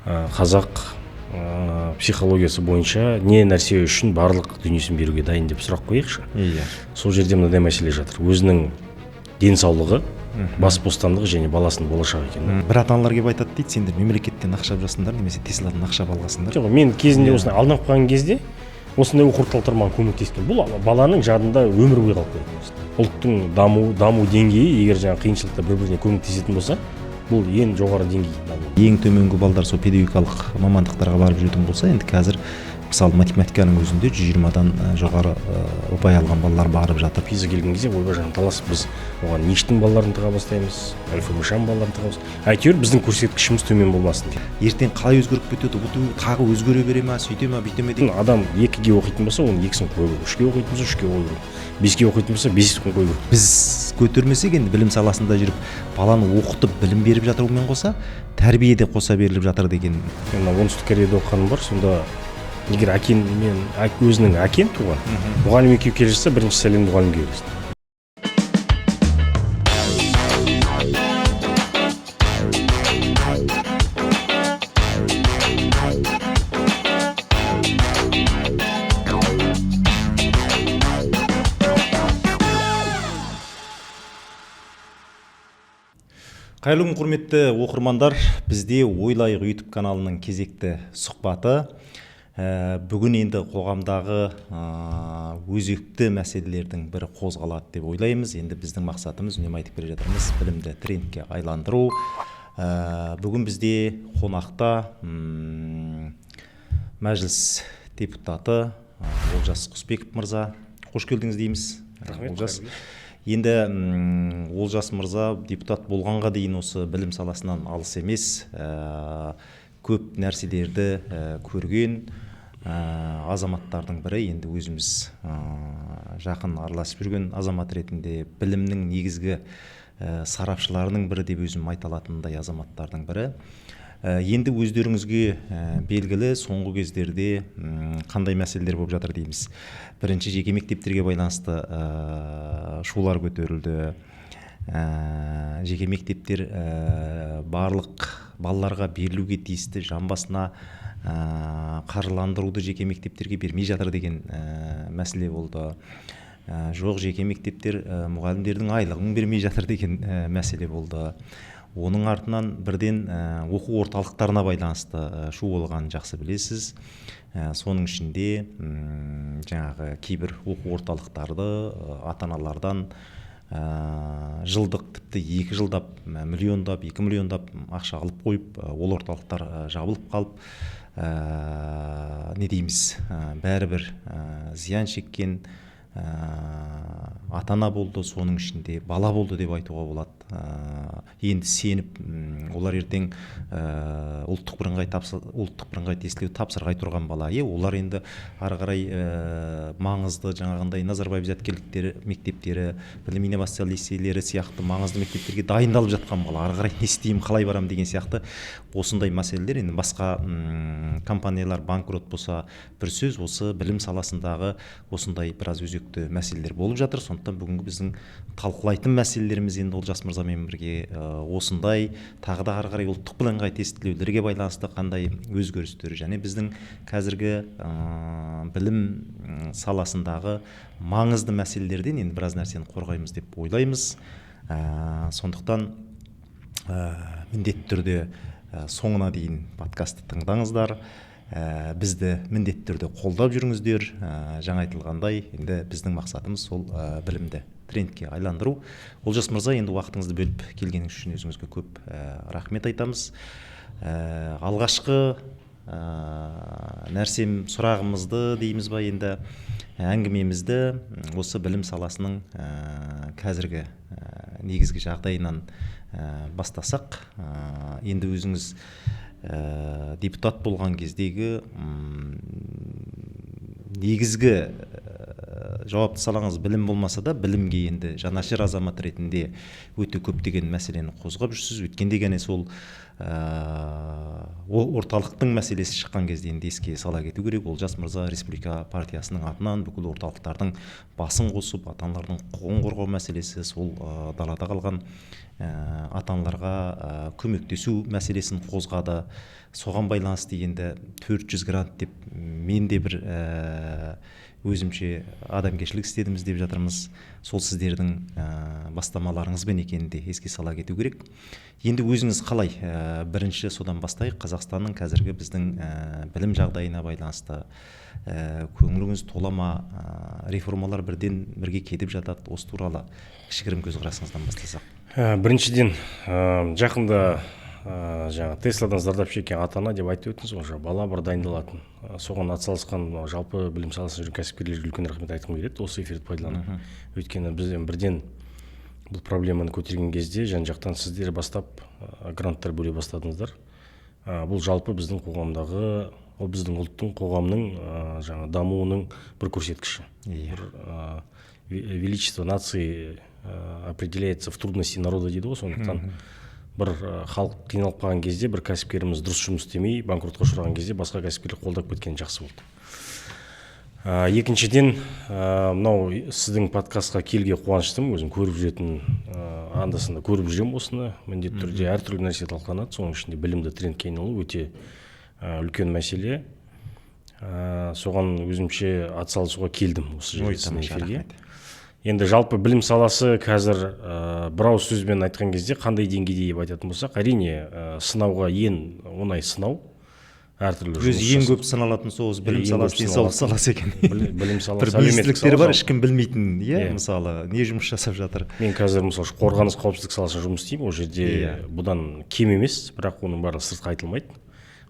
қазақ психологиясы бойынша не нәрсе үшін барлық дүниесін беруге дайын деп сұрақ қояйықшы. Иә. Сол жерде мынадай мәселе жатыр. Өзінің денсаулығы, бас бостандығы және баласының болашағы екен. Бір ата-аналар келіп айтады дейді, сендер мемлекеттен ақша жасындар, немесе Тесладан ақша алғансыңдар. Жоқ, мен кезінде осындай алданып қалған кезде осындай оқу орталықтар маған көмектескен. Бұл баланың жадында өмір бойы қалып қоятын. Ұлттың даму деңгейі егер жаңа қиыншылықта бір-біріне көмектесетін болса, бұл ең жоғары деңгей. Ең төменгі балдар сол педагогикалық мамандықтарға барып жүретін болса, енді қазір мысалы математиканың өзінде 120-дан жоғары ұпай алған балалар барып жатыр. Пиза келген кезде ойбай жанталасып біз оған ништің балаларын тыға бастаймыз, альфа-мишан балаларын тыға бастаймыз. Әйтеуір біздің көрсеткішіміз төмен болмасын. Ертең қалай өзгеріп кетеді, тағы өзгере бере ма, сөйте ма, бүйте ме деген. Адам 2-ге оқитын болса, оның 2-сін қою керек. 3-ге оқитын болса, 3-ге қою керек. 5-ге оқитын болса, 5-сін қою керек. Біз көтермесек, енді білім саласында жүріп, баланы оқытып, білім беріп жатырумен қоса, тәрбие де қоса беріліп жатыр деген. Мен оңтүстік Кореяда оқығаным бар, сонда егер өзінің әкең туған, мұғалім екеуі келе жатса, бірінші сәлем мұғалімге бересің. Қайырлы күн құрметті оқырмандар, бізде Ойлайық YouTube каналының кезекті сұхбаты. Бүгін енді қоғамдағы өзекті мәселелердің бірі қозғалады деп ойлаймыз. Енді біздің мақсатымыз, үнемі айтып келе жатырмыз, білімді трендке айландыру. Бүгін бізде қонақта мәжіліс депутаты Олжас Құсбеков мырза. Қош келдіңіз дейміз. Олжас. Енді Олжас мырза депутат болғанға дейін осы білім саласынан алыс емес, көп нәрселерді көрген азаматтардың бірі. Енді өзіміз жақын араласып жүрген азамат ретінде білімнің негізгі сарапшыларының бірі деп өзім айта алатындай азаматтардың бірі. Енді өздеріңізге белгілі соңғы кездерде қандай мәселелер болып жатыр дейміз. Бірінші, жеке мектептерге байланысты шулар көтерілді. Жеке мектептер барлық балаларға берілуге тиісті жан басына қаржыландыруды жеке мектептерге бермей жатыр деген мәселе болды. Жоқ, жеке мектептер мұғалімдердің айлығын бермей жатыр деген мәселе болды. Оның артынан бірден оқу орталықтарына байланысты шу болған жақсы білесіз. Соның ішінде жаңағы кейбір оқу орталықтарды ата-аналардан жылдық, тіпті 2 жылдап, миллиондап, 2 миллиондап ақша алып қойып, ол орталықтар жабылып қалып, не дейміз, бәрібір зиян шеккен ата-ана болды, соның ішінде бала болды деп айтуға болады. Енді сеніп, олар ертең ұлттық бірыңғай тестілеу тапсырғай тұрған бала. Олар енді ары қарай маңызды жаңағындай Назарбаев зияткерліктері мектептері, білім инновациялық лицейлері сияқты маңызды мектептерге дайындалып жатқан бала. Ары қарай не істеймін, қалай барам деген сияқты осындай мәселелер. Енді басқа компаниялар банкрот болса, бір сөз, осы білім саласындағы осындай біраз өзекті мәселелер болып жатыр. Сондықтан бүгінгі біздің талқылайтын мәселелеріміз енді Олжас мырзамен бірге осындай, тағы да ары қарай ұлттық бірыңғай тестілеулерге байланысты қандай өзгерістер және біздің қазіргі білім саласындағы маңызды мәселелерден енді біраз нәрсені қорғаймыз деп ойлаймыз. Сондықтан міндетті түрде соңына дейін подкастты тыңдаңыздар. Бізді міндетті түрде қолдап жүріңіздер. Жаңа айтылғандай, енді біздің мақсатымыз сол білімді трендке айландыру. Олжас мырза, енді уақытыңызды бөліп келгеніңіз үшін өзіңізге көп рахмет айтамыз. Алғашқы нәрсем сұрағымызды дейміз ба, енді әңгімемізді осы білім саласының қазіргі негізгі жағдайынан бастасақ. Енді өзіңіз депутат болған кездегі негізгі жауапты салаңыз білім болмаса да, білімге енді жанашыр азамат ретінде өте көптеген мәселені қозғап жүрсіз. Өткенде ғана сол орталықтың мәселесі шыққан кезде енді еске сала кету керек, ол Жас Мырза Республика партиясының атынан бүкіл орталықтардың басын қосып ата-аналардың құқығын қорғау мәселесі, сол далада қалған ата-аналарға көмектесу мәселесін қозғады. Соған байланысты енді 400 грант деп мен де бір өзімше адамгершілік істедіміз деп жатырмыз. Сол сіздердің бастамаларыңызбен екенін де еске сала кету керек. Енді өзіңіз қалай? Бірінші содан бастайық. Қазақстанның қазіргі біздің білім жағдайына байланысты көңіліңіз тола ма? Реформалар бірден бірге кетіп жатады. Осы туралы кішігірім көзқарасыңыздан бастасақ. Біріншіден, жақында жаңа Тесладан зардап шеккен ата-ана деп айтып өттіңіз ғой, бала бір дайындалатын. Соған атсалысқан жалпы білім саласында жүрген кәсіпкерлерге үлкен рахмет айтқым келеді, осы эфирді пайдаланып. Өйткені бізден бірден бұл проблеманы көтерген кезде жан-жақтан сіздер бастап гранттар бөле бастадыңыздар. Бұл жалпы біздің қоғамдағы, ол біздің ұлттың қоғамның жаңа дамуының бір көрсеткіші. Величество нации определяется в трудности народа дейді ғой, сондықтан бір халық қиналып қалған кезде, бір кәсіпкеріміз дұрыс жұмыс істемей, банкротқа ұшыраған кезде басқа кәсіпкерлер қолдап кеткен жақсы болды. Екіншіден, мынау сіздің подкастқа келге қуаныштымын, өзім көріп жүретін, анда-санда көріп жүремін осыны, міндетті түрде әртүрлі нәрсе талқыланады, соның ішінде білімді трендке айналу өте үлкен мәселе. Соған өзімше атсалысуға келдім осы жерде эфирге. Енді жалпы білім саласы қазір бір ауыз сөзбен айтқан кезде қандай деңгейде деп айтатын болсақ, әрине сынауға ең оңай сынау, әртүрлі өзі ең көп сыналатын соғыз білім саласы, денсаулық саласы екен. Білім саласы, бір бейістіліктері бар, ешкім білмейтін, мысалы, не жұмыс жасап жатыр. Мен қазір мысалы қорғаныс қауіпсіздік саласында жұмыс істеймін, ол жерде бұдан кем емес, бірақ оның барлығы сыртқа айтылмайды,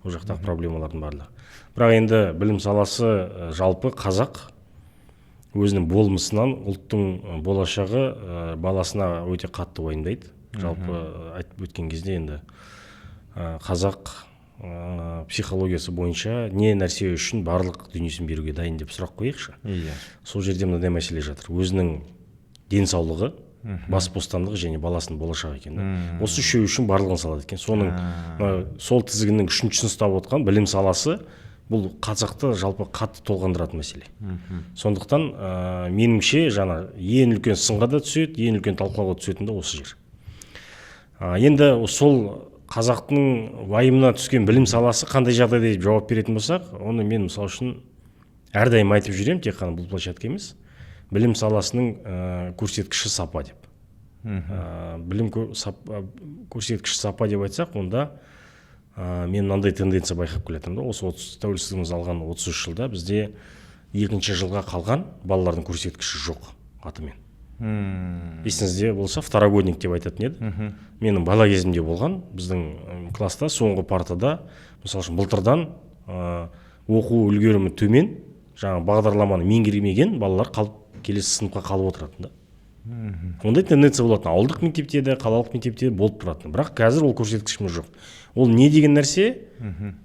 ол жақтағы проблемалардың барлығы. Бірақ енді білім саласы жалпы қазақ өзінің болмысынан ұлттың болашағы баласына өте қатты уайымдайды. Жалпы айтып өткен кезде енді қазақ психологиясы бойынша не нәрсе үшін барлық дүниесін беруге дайын деп сұрақ қояйықшы. Сол жерде мынадай мәселе жатыр. Өзінің денсаулығы, бас бостандығы және баласының болашағы екен. Осы үшеуі үшін барлығын салады екен. Соның сол тізгіннің үшіншісін ұстап отқан білім саласы бұл қазақты жалпы қатты толғандыратын мәселе. Сондықтан меніңше жаңа ең үлкен сынға да түседі, ең үлкен талқылауға түсетін де осы жер. Енді сол қазақтың уайымына түскен білім саласы қандай жағдайда деп жауап беретін болсақ, оны мен мысалы үшін әрдайым айтып жүремін, тек қана бұл площадка емес, білім саласының көрсеткіші сапа деп. Білім көрсеткіші сапа деп айтсақ, онда мен мынандай тенденция байқап келетім. Осы тәуелсіздігіміз алған 33 жылда бізде екінші жылға қалған балалардың көрсеткіші жоқ атымен. Есіңізде болса, второгодник деп айтатын еді. Менің бала кезімде болған, біздің класста соңғы партада, мысалы үшін былтырдан оқу үлгерімі төмен, жаңа бағдарламаны меңгермеген балалар келесі сыныпқа қалып отыратын. Ондай тенденция болатын. Ауылдық мектепте де, қалалық мектепте де болып тұратын. Бірақ қазір ол көрсеткішіміз жоқ. Ол не деген нәрсе?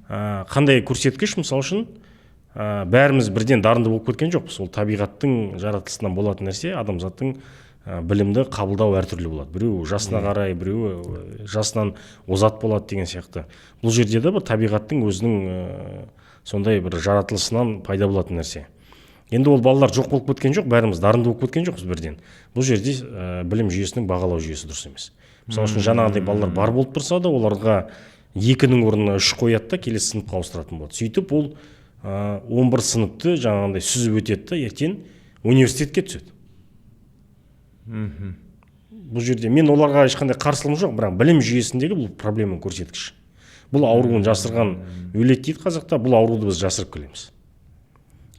Қандай көрсеткіш? Мысалы үшін бәріміз бірден дарынды болып кеткен жоқпыз. Ол табиғаттың жаратылысынан болатын нәрсе, адамзаттың білімді қабылдау әртүрлі болады. Біреу жасына қарай, біреу жасынан озат болады деген сияқты. Бұл жерде де бір табиғаттың өзінің сондай бір жаратылысынан пайда болатын нәрсе. Енді ол балалар жоқ болып кеткен жоқ, бәріміз дарынды болып кеткен жоқпыз бірден. Бұл жерде білім жүйесінің бағалау жүйесі дұрыс емес. Мысалы үшін жаңағыдай балалар бар болып тұрса да, оларға 2-нің орнына 3 қояды да келесі сыныпқа ауыстыратын болады. Сөйтіп ол 11 сыныпты жаңағыдай сүзіп өтеді да, ертең университетке түседі. Бұл жерде мен оларға ешқандай қарсылығым жоқ, бірақ білім жүйесіндегі бұл проблеманың көрсеткіші. Бұл ауруын жасырған өледі дейді қазақта, бұл ауруды біз жасырып келеміз.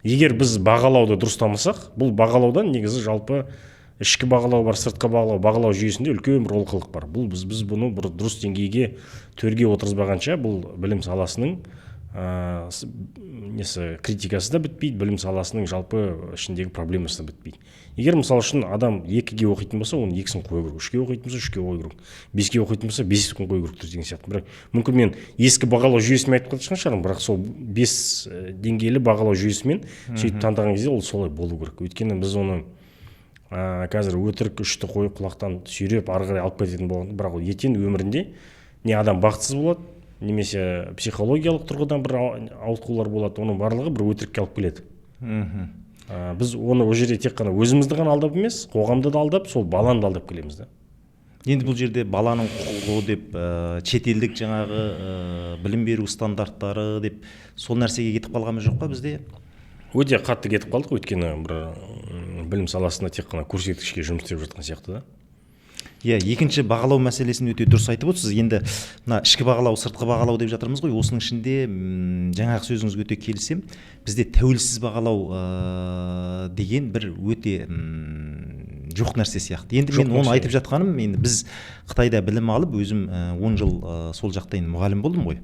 Егер біз бағалауды дұрыстамасақ, бұл бағалаудан негізі жалпы ішкі бағалау бар, сыртқы бағалау жүйесінде үлкен бір олқылық бар. Бұл біз бұны бір дұрыс деңгейге төрге отырғызбағанша бұл білім саласының критикасы да бітпейді, білім саласының жалпы ішіндегі проблемасы да бітпейді. Егер мысалы үшін адам 2-ге оқитын болса, оның 2-сін қою керек, 3-ге оқитын болса 3-ге қою керек, 5-ге оқитын болса 5-сін қою керек деген сияқты. Бірақ мүмкін мен ескі бағалау жүйесімен айтып жатқан шығармын, бірақ сол 5 деңгейлі бағалау жүйесімен сөйтіп таңдаған кезде ол солай болу керек. Өйткені біз оны қазір өтірік үшті қойып құлақтан сүйреп ары қарай алып кететін болған, бірақ ол ертең өмірінде не адам бақытсыз болады, немесе психологиялық тұрғыдан бір ауытқулар болады, оның барлығы бір өтірікке алып келеді. Біз оны ол жерде тек қана өзімізді ғана алдап емес, қоғамды да алдап, сол баланы да алдап келеміз да. Енді бұл жерде баланың құқығы деп шетелдік жаңағы білім беру стандарттары деп сол нәрсеге кетіп қалғанымыз жоқ па бізде? Өте қатты кетіп қалдық, өйткені бір білім саласында тек қана көрсеткішке жұмыс істеп жатқан сияқты да. Иә, екінші бағалау мәселесін өте дұрыс айтып отырсыз. Енді мына ішкі бағалау, сыртқы бағалау деп жатырмыз ғой. Осының ішінде жаңағы сөзіңізге өте келісем, бізде тәуелсіз бағалау деген бір өте жоқ нәрсе сияқты. Енді мен оны айтып жатқаным, енді біз Қытайда білім алып, өзім 10 жыл сол жақта енді мұғалім болдым ғой.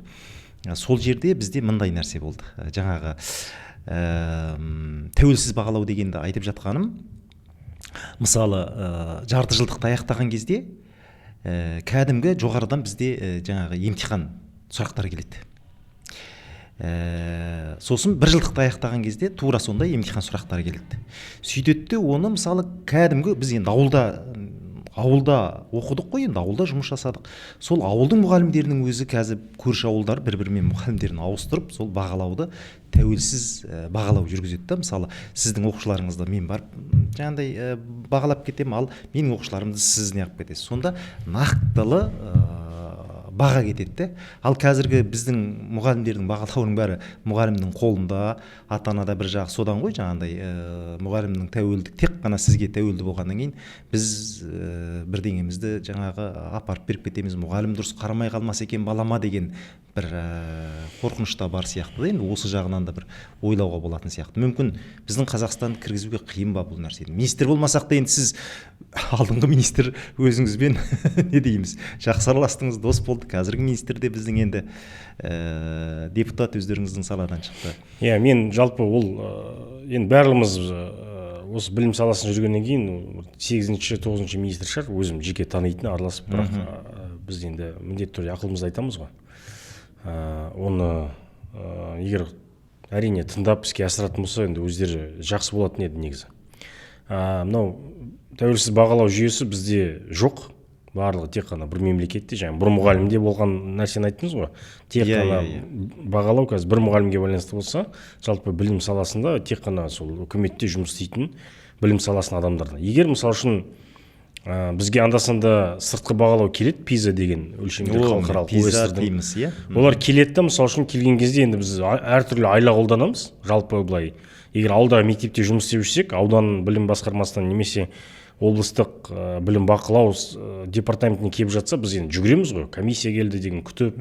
Сол жерде бізде мындай нәрсе болды. Жаңағы тәуелсіз бағалау дегенді айтып жатқаным, мысалы жарты жылдықты аяқтаған кезде кәдімгі жоғарыдан бізде жаңағы емтихан сұрақтары келеді. Сосын бір жылдықты аяқтаған кезде тура сондай емтихан сұрақтары келеді. Сөйтеді де оны мысалы кәдімгі біз енді ауылда оқыдық қой, енді ауылда жұмыс жасадық. Сол ауылдың мұғалімдерінің өзі қазір көрші ауылдар бір-бірімен мұғалімдерін ауыстырып, сол бағалауды тәуелсіз бағалау жүргізеді да. Мысалы сіздің оқушыларыңызды мен барып жаңағыдай бағалап кетемін, ал менің оқушыларымды сіз неғып кетесіз. Сонда нақтылы баға кетеді. Ал қазіргі біздің мұғалімдердің бағалауының бәрі мұғалімнің қолында, ата-анада бір жағы содан ғой, жаңағыдай мұғалімнің тәуелдік, тек қана сізге тәуелді болғаннан кейін біз бірдеңемізді жаңағы апарып беріп кетеміз, мұғалім дұрыс қарамай қалмаса екен балама деген бір қорқыныш та бар сияқты да. Енді осы жағынан да бір ойлауға болатын сияқты. Мүмкін біздің Қазақстанды кіргізуге қиын ба бұл нәрсені? Министр болмасақ та енді сіз алдыңғы министр өзіңізбен не дейміз, жақсы араластыңыз, дос болды. Қазіргі министр де біздің енді депутат өздеріңіздің саладан шықты. Иә, мен жалпы ол енді барлығымыз осы білім саласын жүргеннен кейін 8-ші, 9-ші министр шығар, өзім жеке танитын, араласып, бірақ біз енді міндетті түрде ақылымызды айтамыз ғой. Оны егер әрине тыңдап іске асыратын болса, енді өздері жақсы болатын еді негізі. Мынау тәуелсіз бағалау жүйесі бізде жоқ. Барлығы тек қана бір мемлекетте, жаңағы бір мұғалімде болған нәрсені айттыңыз ғой. Тек қана бағалау қазір бір мұғалімге байланысты болса, жалпы білім саласында тек қана сол үкіметте жұмыс істейтін білім саласының адамдарда. Егер мысалы үшін бізге анда-санда сыртқы бағалау келеді, PISA деген өлшемдер, халықаралық дейміз, олар келеді да, мысалы үшін келген кезде енді біз әртүрлі айла қолданамыз. Жалпы былай, егер ауылдағы мектепте жұмыс істеп жүрсек, аудан білім басқармасынан немесе облыстық білім бақылау департаментіне келіп жатса, біз енді жүгіреміз ғой, комиссия келді деген күтіп,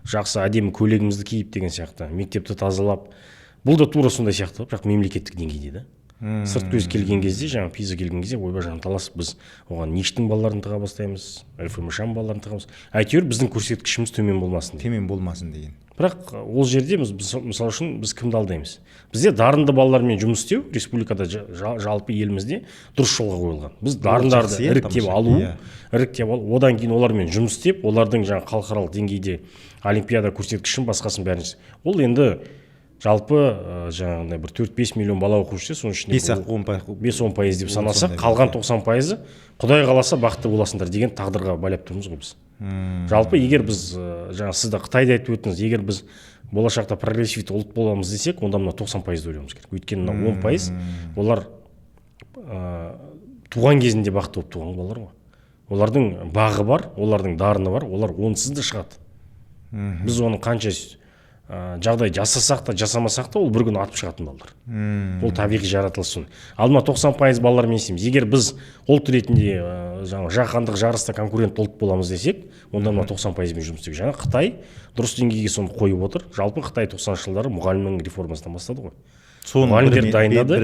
жақсы әдемі көйлегімізді киіп деген сияқты, мектепті тазалап. Бұл да тура сондай сияқты, бірақ мемлекеттік деңгейде да. Сырт көз келген кезде, жаңа PISA келген кезде, ойбай таласып, біз оған ништің балаларын тыға бастаймыз, ФМШ-ның балаларын тығамыз. Әйтеуір біздің көрсеткішіміз төмен болмасын деген. Бірақ ол жерде мысалы үшін біз кімді алдаймыз? Бізде дарынды балалармен жұмыс істеу республикада жалпы елімізде дұрыс жолға қойылған. Біз дарындарды іріктеп алу, одан кейін олармен жұмыс істеп, олардың жаңа халықаралық деңгейде олимпиада көрсеткішін басқасын бәрін. Ол енді жалпы жаңағындай бір 4-5 миллион бала оқушы, соның ішінде 5-10% деп санасақ, қалған 90%-ы Құдай қаласа бақытты боласыңдар деген тағдырға байлап тұрмыз ғой біз. Жалпы егер біз жаңа сізді Қытайда айтып өттіңіз, егер біз болашақта прогрессивті ұлт боламыз десек, онда мына 90% ойлауымыз керек. Өйткені мына 10% олар туған кезінде бақытты болып туған балалар ғой. Олардың бағы бар, олардың дарыны бар, олар онсыз да шығады. Біз оның қанша жағдай жасасақ та жасамасақ та ол бір күні атып шығатын балалар. Ол табиғи жаратылыс. Ал мына 90% балалармен істейміз. Егер біз ұлт ретінде жаһандық жарыста конкурент ұлт боламыз десек, онда мына 90%-мен жұмыс істеу. Жаңа Қытай дұрыс деңгейге соны қойып отыр. Жалпы Қытай 90-шы жылдары мұғалімнің реформасынан бастады ғой. Мұғалімдерді дайындады.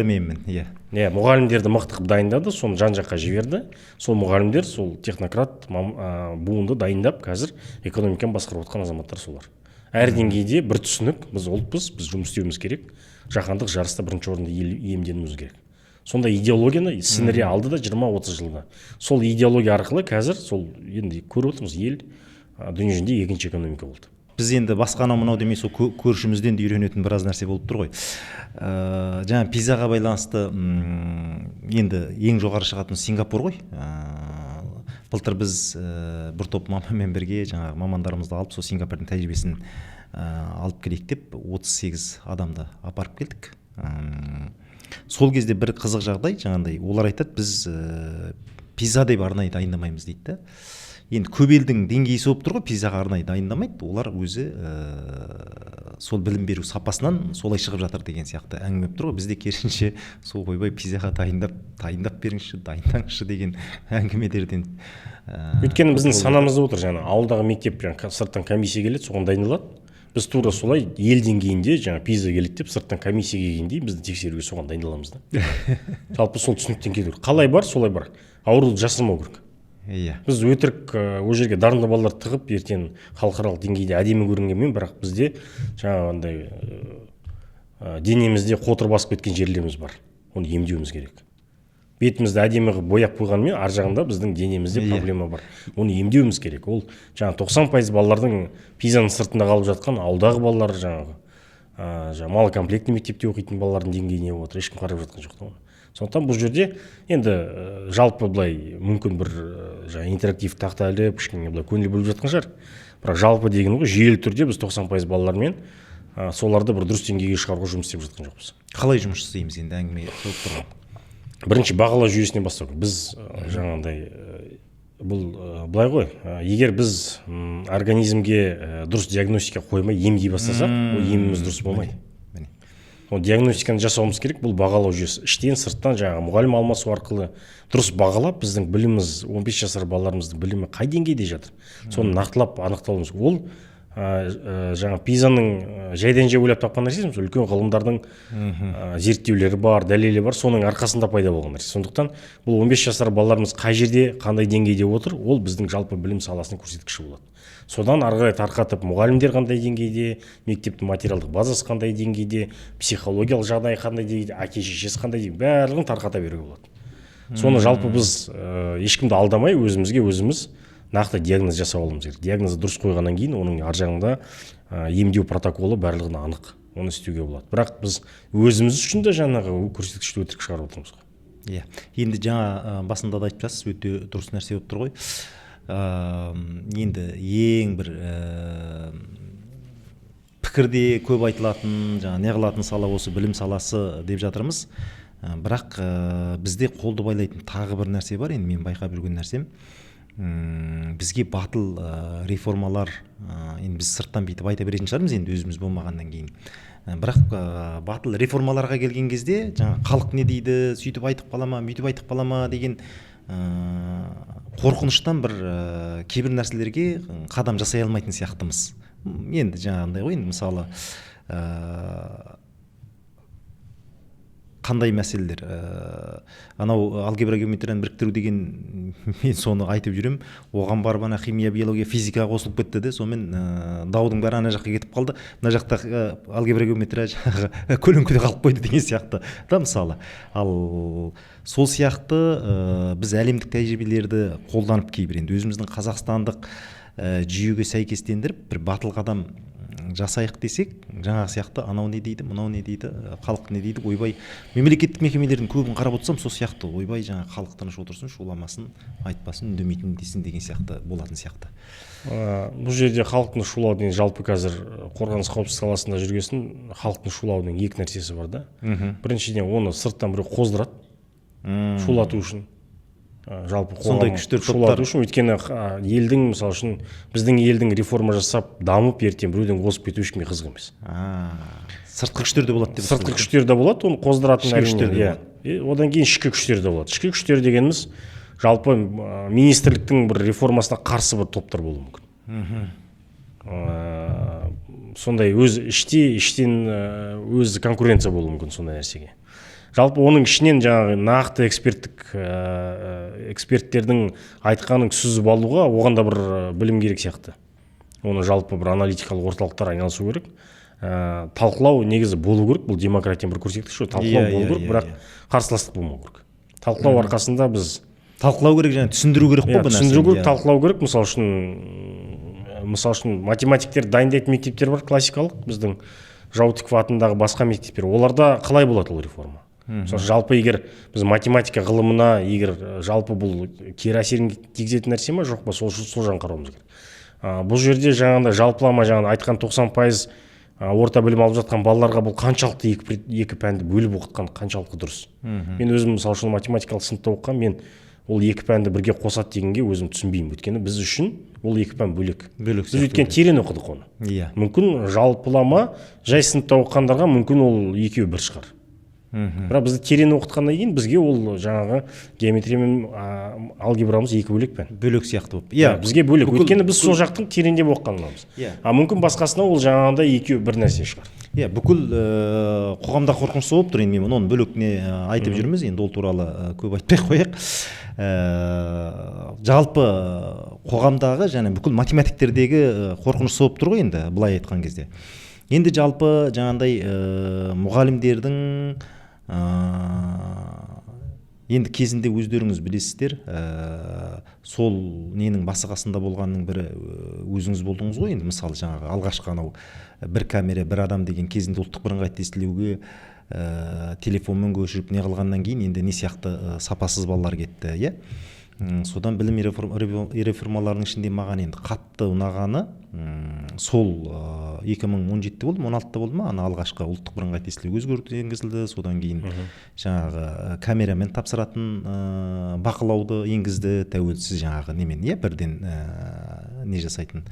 Мұғалімдерді мықты қылып дайындады, соны жан-жаққа жіберді. Сол мұғалімдер, сол технократ буынды дайындап, қазір экономиканы басқарып отқан азаматтар солар. Әр деңгейде бір түсінік, біз ұлтпыз, біз жұмыс істеуіміз керек, жаһандық жарыста бірінші орында иемденуіміз керек. Сонда идеологияны сіңіре алды да 20-30 жылда. Сол идеология арқылы қазір сол енді көріп отырмыз, ел дүние жүзінде екінші экономика болды. Біз енді басқаны мынау демей, сол көршімізден де үйренетін біраз нәрсе болып тұр ғой. Жаңа PISA-ға байланысты енді ең жоғары шығатын Сингапур ғой. былтыр біз бір топ маманмен бірге жаңағы мамандарымызды алып сол Сингапурдың тәжірибесін алып келейік деп 38 адамды апарып келдік. Сол кезде бір қызық жағдай, жаңағындай олар айтады, біз пизза деп арнайы дайындамаймыз дейді да. Енді көп елдің деңгейі болып тұр ғой, пиззаға арнайы дайындамайды, олар өзі сол білім беру сапасынан солай шығып жатыр деген сияқты әңгіме болып тұр ғой. Бізде керісінше сол ойбай пиззаға дайындап беріңізші, дайындаңызшы деген әңгімелерден. Өйткені біздің санамызда отыр, жаңа ауылдағы мектеп сырттан комиссия келеді, соған дайындалады. Біз тура солай ел деңгейінде жаңа пизза келеді деп сырттан комиссия келгендей бізді тексеруге соған дайындаламыз да. Жалпы сол түсініктен келу керек. Қалай бар, солай бар. Ауруды жасырмау керек. Иә. Біз өтірік ол жерге дарынды балалар тығып, ертең халықаралық деңгейде әдемі көрінгенмен, бірақ бізде жаңағындай денемізде қотыр басып кеткен жерлеріміз бар. Оны емдеуіміз керек. Бетімізді әдемі қылып бояп қойғанмен, ар жағында біздің денемізде проблема бар. Оны емдеуіміз керек. Ол жаңа 90% балалардың пиззаның сыртында қалып жатқан ауылдағы балалар, жаңағы малокомплектный мектепте оқитын балалардың деңгейіне отыр. Ешкім қарап жатқан жоқ та оны. Сондықтан бұл жерде енді жалпы былай мүмкін бір интерактив тақта іліп, кішкене былай көңіл бөліп жатқан шығар. Бірақ жалпы деген ғой, жүйелі түрде біз 90% балалармен соларды бір дұрыс деңгейге шығаруға жұмыс істеп жатқан жоқпыз. Қалай жұмыс істейміз енді, әңгіме болып тұрған? Бірінші бағалау жүйесіне бастау. Біз жаңағындай бұл былай ғой, егер біз организмге дұрыс диагностика қоймай емдей бастасақ, ол еміміз дұрыс болмайды. Диагностиканы жасауымыз керек, бұл бағалау жүйесі. Іштен, сырттан жаңағы мұғалім алмасу арқылы дұрыс бағалап, біздің біліміміз, 15 жасар балаларымыздың білімі қай деңгейде жатыр, соны нақтылап анықтауымыз. Ол жаңа пиззаның жайдан жай ойлап тапқан нәрсе емес, үлкен ғылымдардың зерттеулері бар, дәлелі бар, соның арқасында пайда болған нәрсе. Сондықтан бұл 15 жасар балаларымыз қай жерде, қандай деңгейде отыр, ол біздің жалпы білім саласының көрсеткіші болады. Содан ары қарай тарқатып, мұғалімдер қандай деңгейде, мектептің материалдық базасы қандай деңгейде, психологиялық жағдай қандай деңгейде, әке-шешесі қандай деңгейде, барлығын тарқата беруге болады. Соны жалпы біз ешкімді алдамай, өзіміз нақты диагноз жасап алуымыз керек. Диагнозды дұрыс қойғаннан кейін оның ар жағында емдеу протоколы барлығына анық. Оны істеуге болады. Бірақ біз өзіміз үшін де жаңағы көрсеткішті өтірік шығарып отырмыз ғой. Иә. Енді жаңа басында да айтып жатсыз, өте дұрыс нәрсе болып тұр ғой. Енді ең бір пікірде көп айтылатын, жаңа неғылатын сала осы білім саласы деп жатырмыз. Бірақ бізде қолды байлайтын тағы бір нәрсе бар. Енді мен байқап жүрген нәрсем, бізге батыл реформалар, енді біз сырттан бүйтіп айта беретін шығармыз енді өзіміз болмағаннан кейін. Бірақ батыл реформаларға келген кезде жаңа халық не дейді, сөйтіп айтып қала ма, бүйтіп айтып қала ма деген қорқыныштан бір кейбір нәрселерге қадам жасай алмайтын сияқтымыз. Енді жаңағындай ғой, енді мысалы қандай мәселелер, анау алгебра геометрияны біріктіру деген, мен соны айтып жүрем, оған барып ана химия, биология, физика қосылып кетті де, сонымен даудың бәрі ана жаққа кетіп қалды, мына жақта алгебра геометрия жаңағы көлеңкеде қалып қойды деген сияқты да мысалы. Ал сол сияқты біз әлемдік тәжірибелерді қолданып кейбір енді өзіміздің қазақстандық жүйеге сәйкестендіріп бір батыл қадам жасайық десек, жаңағы сияқты анау не дейді, мынау не дейді, халық не дейді, ойбай мемлекеттік мекемелердің көбін қарап отырсам сол сияқты, ойбай жаңа халық тыныш отырсын, шуламасын, айтпасын, үндемейтін десін деген сияқты болатын сияқты. Бұл жерде халықтың шулау деген жалпы қазір қорғаныс қауіпсіздік саласында жүргесін, халықтың шулаудың екі нәрсесі бар да. Біріншіден оны сырттан біреу қоздырады, шулату үшін. Жалпы сондай күштер шулату үшін, өйткені елдің, мысалы үшін біздің елдің реформа жасап дамып ертең біреуден озып кету ешкімге қызық емес. Сыртқы күштер де болады деп. Сыртқы күштер де болады, оны қоздыратын әрине. Одан кейін ішкі күштер де болады. Ішкі күштер дегеніміз жалпы министрліктің бір реформасына қарсы бір топтар болуы мүмкін. Сондай өз іштен өз конкуренция болуы мүмкін сондай нәрсеге. Жалпы оның ішінен жаңағы нақты эксперттердің айтқанын сүзіп алуға оған да бір білім керек сияқты. Оны жалпы бір аналитикалық орталықтар айналысу керек. Талқылау негізі болу керек, бұл демократияның бір көрсеткіші, талқылау болу керек, бірақ қарсыластық болмау керек. Талқылау арқасында біз талқылау керек, және түсіндіру керек қой бұны. Түсіндіру керек, талқылау керек. Мысалы үшін математиктер дайындайтын мектептер бар, классикалық, біздің Жаутиков атындағы басқа мектептер. Оларда қалай болады ол реформа? Мысалы жалпы егер біз математика ғылымына егер жалпы бұл кері әсерін тигізетін нәрсе ма жоқ па, сол жағын қарауымыз керек. Бұл жерде жаңағыдай жалпылама жаңағы айтқан 90% орта білім алып жатқан балаларға бұл қаншалықты екі пәнді бөліп оқытқан қаншалықты дұрыс. Мен өзім мысалы үшін математикалық сыныпта оқыған, мен ол екі пәнді бірге қосады дегенге өзім түсінбеймін. Өйткені біз үшін ол екі пән бөлек. Біз өйткені терең оқыдық оны. Мүмкін жалпылама жай сыныпта оқығандарға мүмкін ол екеуі бір шығар. Бірақ бізді терең оқытқаннан кейін бізге ол жаңағы геометрия мен алгебрамыз екі бөлек пән. Бөлек сияқты болып. Бізге бөлек. Өйткені біз сол жақтың тереңдеп оқығанымыз. Мүмкін басқасына ол жаңағындай екеуі бір нәрсе шығар. Бүкіл қоғамда қорқынышы болып тұр, енді мен оның бөлек айтып жүрміз, енді ол туралы көп айтпай қояйық. Жалпы қоғамдағы және бүкіл математиктердегі қорқыныш болып тұр ғой, енді былай айтқан кезде. Енді жалпы жаңағындай мұғалімдердің енді кезінде өздеріңіз білесіздер, сол ненің басы-қасында болғанның бірі өзіңіз болдыңыз ғой. Енді мысалы жаңағы алғашқы анау бір камера бір адам деген кезінде ұлттық бірыңғай тестілеуге телефонмен көшіріп не қылғаннан кейін енді не сияқты сапасыз балалар кетті, содан білім реформаларының ішінде маған енді қатты ұнағаны сол 2017 болды, 16-та болды ма, ана алғашқы ұлттық бірыңғай тестілеу өзгерту енгізілді, содан кейін жаңағы камерамен тапсыратын бақылауды енгізді, тәуелсіз жаңағы немен бірден не жасайтын.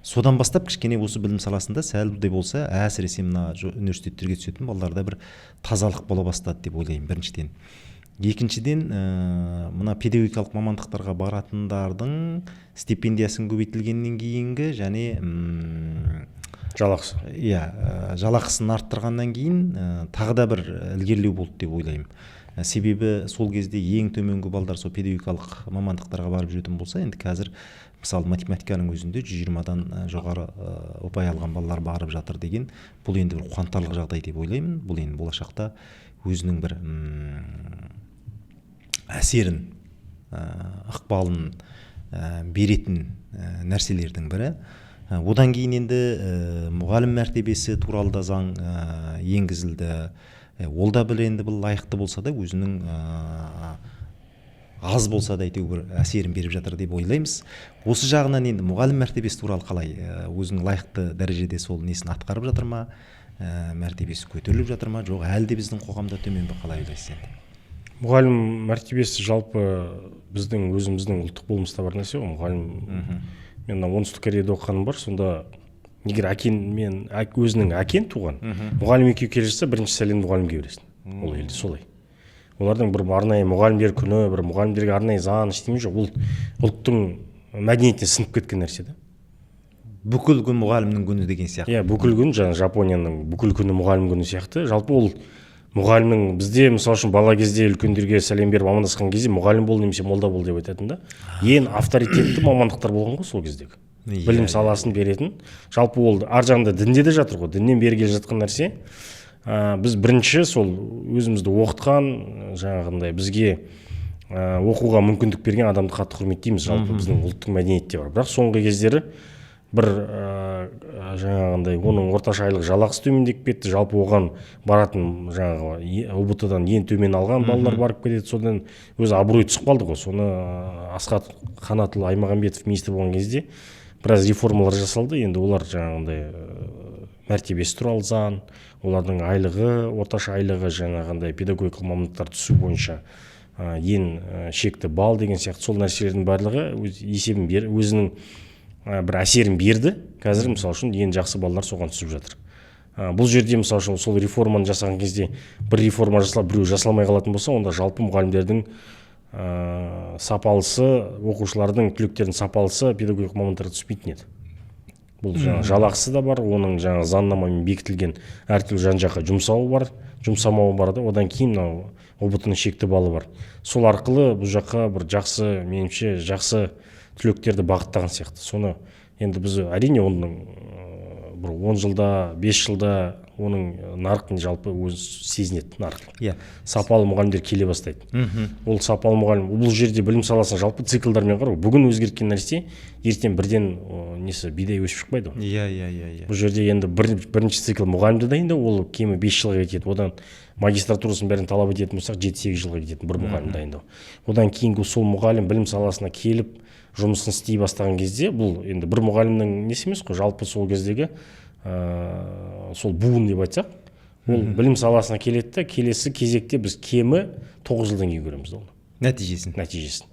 Содан бастап кішкене осы білім саласында сәл де болса әсіресе мына университеттерге түсетін балаларда бір тазалық бола бастады деп ойлаймын, біріншіден. Екіншіден, мына педагогикалық мамандықтарға баратындардың стипендиясын көбейтілгеннен кейінгі және жалақысы. Жалақысын арттырғаннан кейін тағы да бір ілгерілеу болды деп ойлаймын. Себебі сол кезде ең төменгі балдар сол педагогикалық мамандықтарға барып жүретін болса, енді қазір мысалы математиканың өзінде 120-дан жоғары ұпай алған балалар барып жатыр деген, бұл енді бір қуантарлық жағдай деп ойлаймын. Бұл енді болашақта өзінің бір әсерін, ықпалын беретін нәрселердің бірі. Одан кейін енді мұғалім мәртебесі туралы да заң енгізілді. Ол да бір енді бұл лайықты болса да өзінің аз болса да әйтеуір бір әсерін беріп жатыр деп ойлаймыз. Осы жағынан енді мұғалім мәртебесі туралы қалай, өзінің лайықты дәрежеде сол несін атқарып жатыр ма, мәртебесі көтеріліп жатыр ма, жоқ әлде біздің қоғамда төмен бе, қалай ойлайсыз енді? Мұғалім мәртебесі жалпы біздің өзіміздің ұлттық болмыста бар нәрсе ғой. Мұғалім, мен оңтүстік Кореяда оқығаным бар, сонда егер өзінің әкең туған, мұғалім екеуі келе жатса, бірінші сәлемді мұғалімге бересің. Ол елде солай. Олардың бір арнайы мұғалімдер күні, бір мұғалімдерге арнайы заң ештеме жоқ. Ол ұлттың мәдениетіне сіңіп кеткен нәрсе да. Бүкіл күн мұғалімнің күні деген сияқты. Бүкіл күн, жаңа Жапонияның бүкіл күні мұғалім күні сияқты. Жалпы ол мұғалімнің, бізде мысалы үшін бала кезде үлкендерге сәлем беріп амандасқан кезде мұғалім бол немесе молда бол деп айтатын да. Ең авторитетті мамандықтар болған ғой сол кездегі. Білім саласын беретін. Жалпы ол ар жағында дінде де жатыр ғой. Діннен бері келе жатқан нәрсе. Біз бірінші сол өзімізді оқытқан, жаңағындай бізге оқуға мүмкіндік берген адамды қатты құрметтейміз. Жалпы біздің ұлттық мәдениетте бар. Бірақ соңғы кездері бір жаңағындай оның орташа айлық жалақысы төмендеп кетті. Жалпы оған баратын жаңағы УБТ-дан ең төмен алған балалар барып кетеді. Содан өзі абырой түсіп қалды ғой. Соны Асхат Қанатұлы Аймағамбетов министр болған кезде біраз реформалар жасалды. Енді олар жаңағындай мәртебесі туралы заң, олардың айлығы, орташа айлығы жаңағындай педагогикалық мамандықтар түсу бойынша ең шекті балл деген сияқты сол нәрселердің барлығы есебін өзінің бір әсерін берді. Қазір мысалы үшін ең жақсы балалар соған түсіп жатыр. Бұл жерде мысалы үшін сол реформаны жасаған кезде бір реформа жасалып, біреу жасалмай қалатын болса, онда жалпы мұғалімдердің сапалысы, оқушылардың түлектердің сапалысы педагогикалық мамандықтарға түспейтін еді. Бұл жалақысы да бар, оның жаңа заңнамамен бекітілген әртүрлі жан-жаққа жұмсамауы бар да. Одан кейін ОБТ-ның шекті балы бар. Сол арқылы бұл жаққа бір жақсы, меніңше жақсы түлектерді бағыттаған сияқты. Соны енді біз әрине оның бір 10 жылда 5 жылда оның нарықтың жалпы өзі сезінеді нарық. Иә. Сапалы мұғалімдер келе бастайды. Ол сапалы мұғалім бұл жерде білім саласына жалпы циклдармен қарау. Бүгін өзгерткен нәрсе ертең бірден несі бидай өсіп шықпайды ғой. Иә. Бұл жерде енді бірінші цикл мұғалімді дайындау, ол кемі 5 жылға кетеді. Одан магистратурасын бәрін талап ететін болсақ 7-8 жылға кететін бір мұғалім дайындау. Одан кейінгі сол мұғалім білім саласына келіп жұмысын істей бастаған кезде бұл енді бір мұғалімнің несі емес қой, жалпы сол кездегі сол буын деп айтсақ, ол білім саласына келеді де, келесі кезекте біз кемі 9 жылдан кейін көреміз оны. Нәтижесін.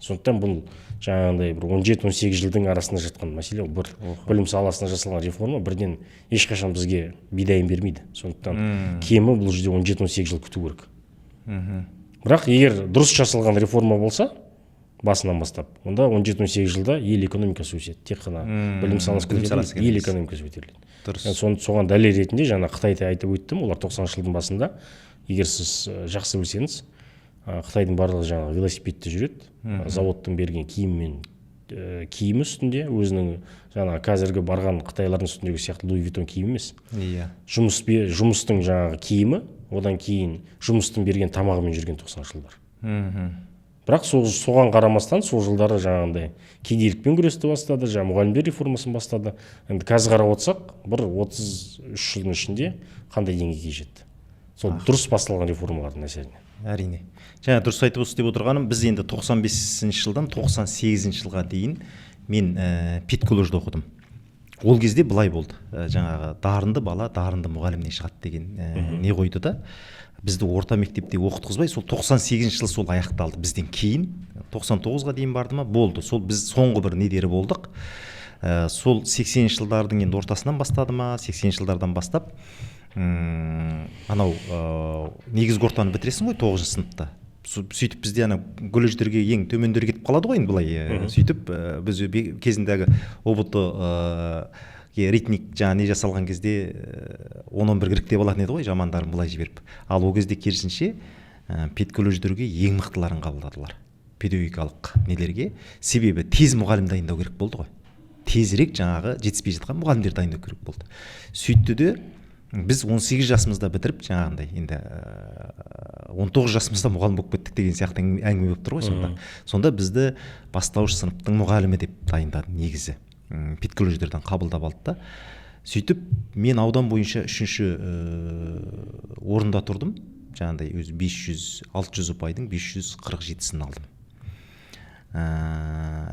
Сондықтан бұл жаңағындай бір 17-18 жылдың арасында жатқан мәселе. Бір білім саласына жасалған реформа бірден ешқашан бізге бидайын бермейді. Сондықтан кемі бұл жерде 17-18 жыл күту керек. Бірақ егер дұрыс жасалған реформа болса, басынан бастап, онда 17-18 жылда ел экономикасы өседі. Тек қана білім саласы көтеріледі, ел экономикасы көтеріледі. Соған дәлел ретінде жаңа Қытайды айтып өттім, олар 90 жылдың басында, егер сіз жақсы білсеңіз, Қытайдың барлығы жаңағы велосипедте жүреді, заводтың берген киімі үстінде, өзінің жаңа қазіргі барған Қытайлардың үстіндегі сияқты Луи Виттон киім емес. Жұмыстың жаңағы киімі, одан кейін жұмыстың берген тамағымен жүрген 90 жылдар. Бірақ соған қарамастан сол жылдары жаңағындай кедейлікпен күресті бастады, жаңа мұғалімдер реформасын бастады. Енді қазір қарап отырсақ, бір 33 жылдың ішінде қандай деңгейге жетті. Сол дұрыс басталған реформалардың әсерінен. Әрине. Жаңа дұрыс айтып осы деп отырғаным, біз енді 95 жылдан 98 жылға дейін мен педколледжде оқыдым. Ол кезде былай болды. Жаңағы дарынды бала дарынды мұғалімнен шығады деген не қойды да. Бізді орта мектепте оқытқызбай, сол 98 жыл сол аяқталды. Бізден кейін 99-ға дейін барды ма, болды. Сол біз соңғы бір недері болдық. Сол 80 жылдардың енді ортасынан бастады ма, 80 жылдардан бастап, анау негізгі ортаны бітіресің ғой 9 сыныпта. Сөйтіп бізде колледждерге ең төмендер кетіп қалады ғой енді былай. Сөйтіп біз кезіндегі ОБТ ритмик жаңа не жасалған кезде 10-11 кіріктеп алатын еді ғой, жамандарын былай жіберіп. Ал ол кезде керісінше педколледждерге ең мықтыларын қабылдадылар. Педагогикалық нелерге. Себебі тез мұғалім дайындау керек болды ғой. Тезірек жаңағы жетіспей жатқан мұғалімдер дайындау керек болды. Сөйтті де біз 18 жасымызда бітіріп жаңағындай енді 19 жасымызда мұғалім болып кеттік деген сияқты әңгіме болып тұр ғой сонда бізді бастауыш сыныптың мұғалімі деп дайындады негізі. Педколледждерден қабылдап алды да. Сөйтіп мен аудан бойынша 3-ші орында тұрдым. Жаңағындай өзі 600 ұпайдың 547-сін алдым.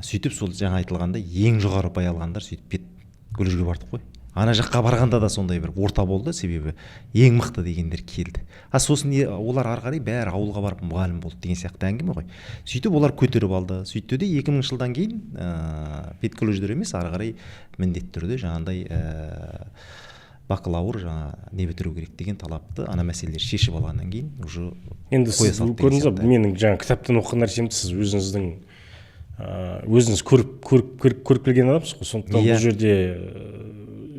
Сөйтіп сол жаңа айтылғанда ең жоғары ұпай алғандар сөйтіп педколледжге бардық қой. Ана жаққа барғанда да сондай бір орта болды, себебі ең мықты дегендер келді. Сосын олар ары қарай бәрі ауылға барып мұғалім болды деген сияқты әңгіме ғой. Сөйтіп олар көтеріп алды. Сөйтті де 2000 жылдан кейін педколледждер емес, ары қарай міндетті түрде жаңағындай бакалавр жаңа не бітіру керек деген талапты ана мәселелер шешіп алғаннан кейін уже енді сіз көрдіңіз бе, менің жаңа кітаптан оқыған нәрсемді сіз өзіңіз көріп келген адамсыз ғой. Сондықтан бұл жерде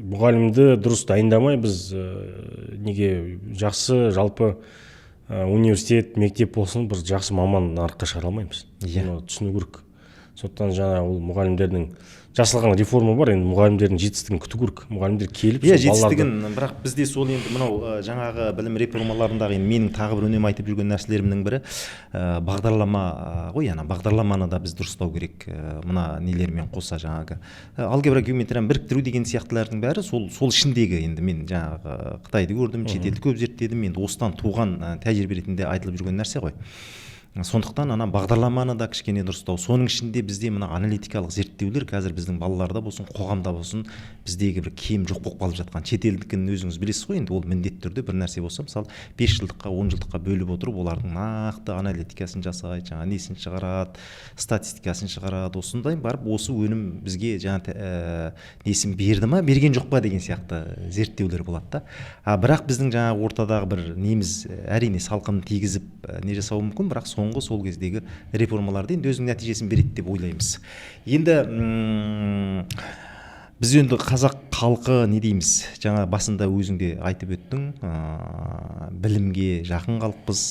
мұғалімді дұрыс дайындамай біз неге жақсы жалпы университет, мектеп болсын, бір жақсы маман нарыққа шығара алмаймыз. Оны түсіну керек. Сондықтан жаңа ол мұғалімдердің жасалған реформа бар, енді мұғалімдердің жетістігін күту керек. Мұғалімдер келіп жетістігін, бірақ бізде сол енді мынау жаңағы білім реформаларындағы менің тағы бір үнемі айтып жүрген нәрселерімнің бірі бағдарлама ғой, бағдарламаны да біз дұрыстау керек. Мына нелермен қоса жаңағы алгебра, геометрияны біріктіру деген сияқтылардың бәрі сол ішіндегі. Енді мен жаңағы Қытайды көрдім, шетелді көп зерттедім, енді осыдан туған тәжірибе ретінде айтылып жүрген нәрсе ғой. Сондықтан бағдарламаны да кішкене дұрыстау. Соның ішінде бізде мына аналитикалық зерттеулер қазір біздің балаларда болсын, қоғамда болсын, біздегі бір кем жоқ болып қалып жатқан. Шетелдікін өзіңіз білесіз ғой, енді ол міндетті түрде бір нәрсе болса, мысалы 5 жылдыққа, 10 жылдыққа бөліп отырып, олардың нақты аналитикасын жасайды, жаңа несін шығарады, статистикасын шығарады. Осындай барып осы өнім бізге жаңа несін берді ма, берген жоқ па деген сияқты зерттеулер болады да. Бірақ біздің жаңа ортадағы бір неміз әрине салқын тигізіп не жасауы мүмкін, бірақ соңғы сол кездегі реформаларды енді өзінің нәтижесін береді деп ойлаймыз. Енді біз енді қазақ халқы не дейміз, жаңа басында өзіңде айтып өттің, білімге жақын халықпыз,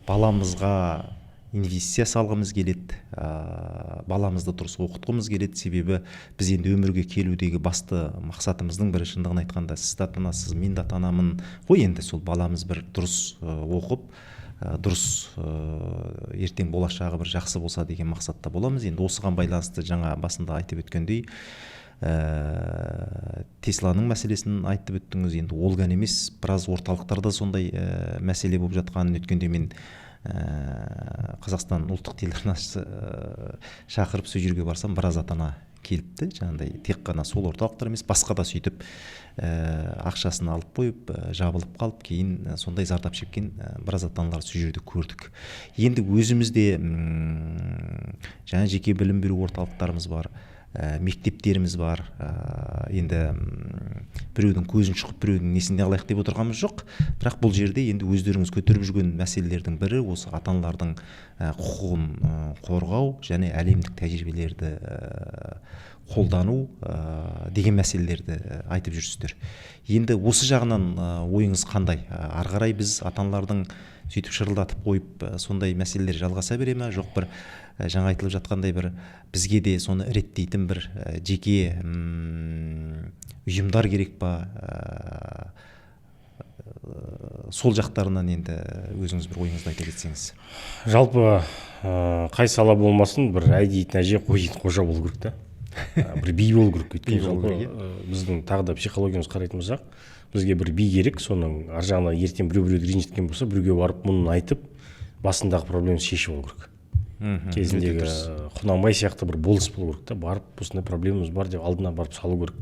баламызға инвестиция салғымыз келеді, баламызды дұрыс оқытқымыз келеді. Себебі біз енді өмірге келудегі басты мақсатымыздың бірі, шындығын айтқанда, сіз де ата-анасыз, мен де ата-анамын ғой, енді сол баламыз бір дұрыс оқып, дұрыс ертең болашағы бір жақсы болса деген мақсатта боламыз. Енді осыған байланысты жаңа басында айтып өткендей, Тесланың мәселесін айтып өттіңіз. Енді ол ғана емес, біраз орталықтарда сондай мәселе болып жатқанын, өткенде мен Қазақстан ұлттық телеарнасы шақырып сол жерге барсам, біраз ата-ана келіпті. Жаңағыдай тек қана сол орталықтар емес, басқа да сөйтіп ақшасын алып қойып, жабылып қалып, кейін сондай зардап шеккен біраз ата-аналар сол жерде көрдік. Енді өзімізде жаңа жеке білім беру орталықтарымыз бар, мектептеріміз бар. Енді біреудің көзін шұқып, біреудің несін алайық деп отырғанымыз жоқ. Бірақ бұл жерде енді өздеріңіз көтеріп жүрген мәселелердің бірі осы ата-аналардың құқығын қорғау және әлемдік тәжірибелерді қолдану деген мәселелерді айтып жүрсіздер. Енді осы жағынан ойыңыз қандай? Ары қарай біз ата-аналардың сөйтіп шырылдатып қойып сондай мәселелер жалғаса бере ме, жоқ бір жаңа айтылып жатқандай бір бізге де соны реттейтін бір жеке ұйымдар керек па? Сол жақтарынан енді өзіңіз бір ойыңызды айта кетсеңіз. Жалпы қай сала болмасын, бір әй дейтін әже, қой дейтін қожа болу керек та. Бір би болу керек. Өйткені жалпы біздің тағы да психологиямыз қарайтын болсақ, бізге бір би керек, соның ар жағына ертең біреуді ренжіткен болса, біреуге барып мұнын айтып, басындағы проблеманы шешіп алу керек. Кезіндегі Құнанбай сияқты бір болыс болу керек та, барып осындай проблемамыз бар деп алдына барып салу керек.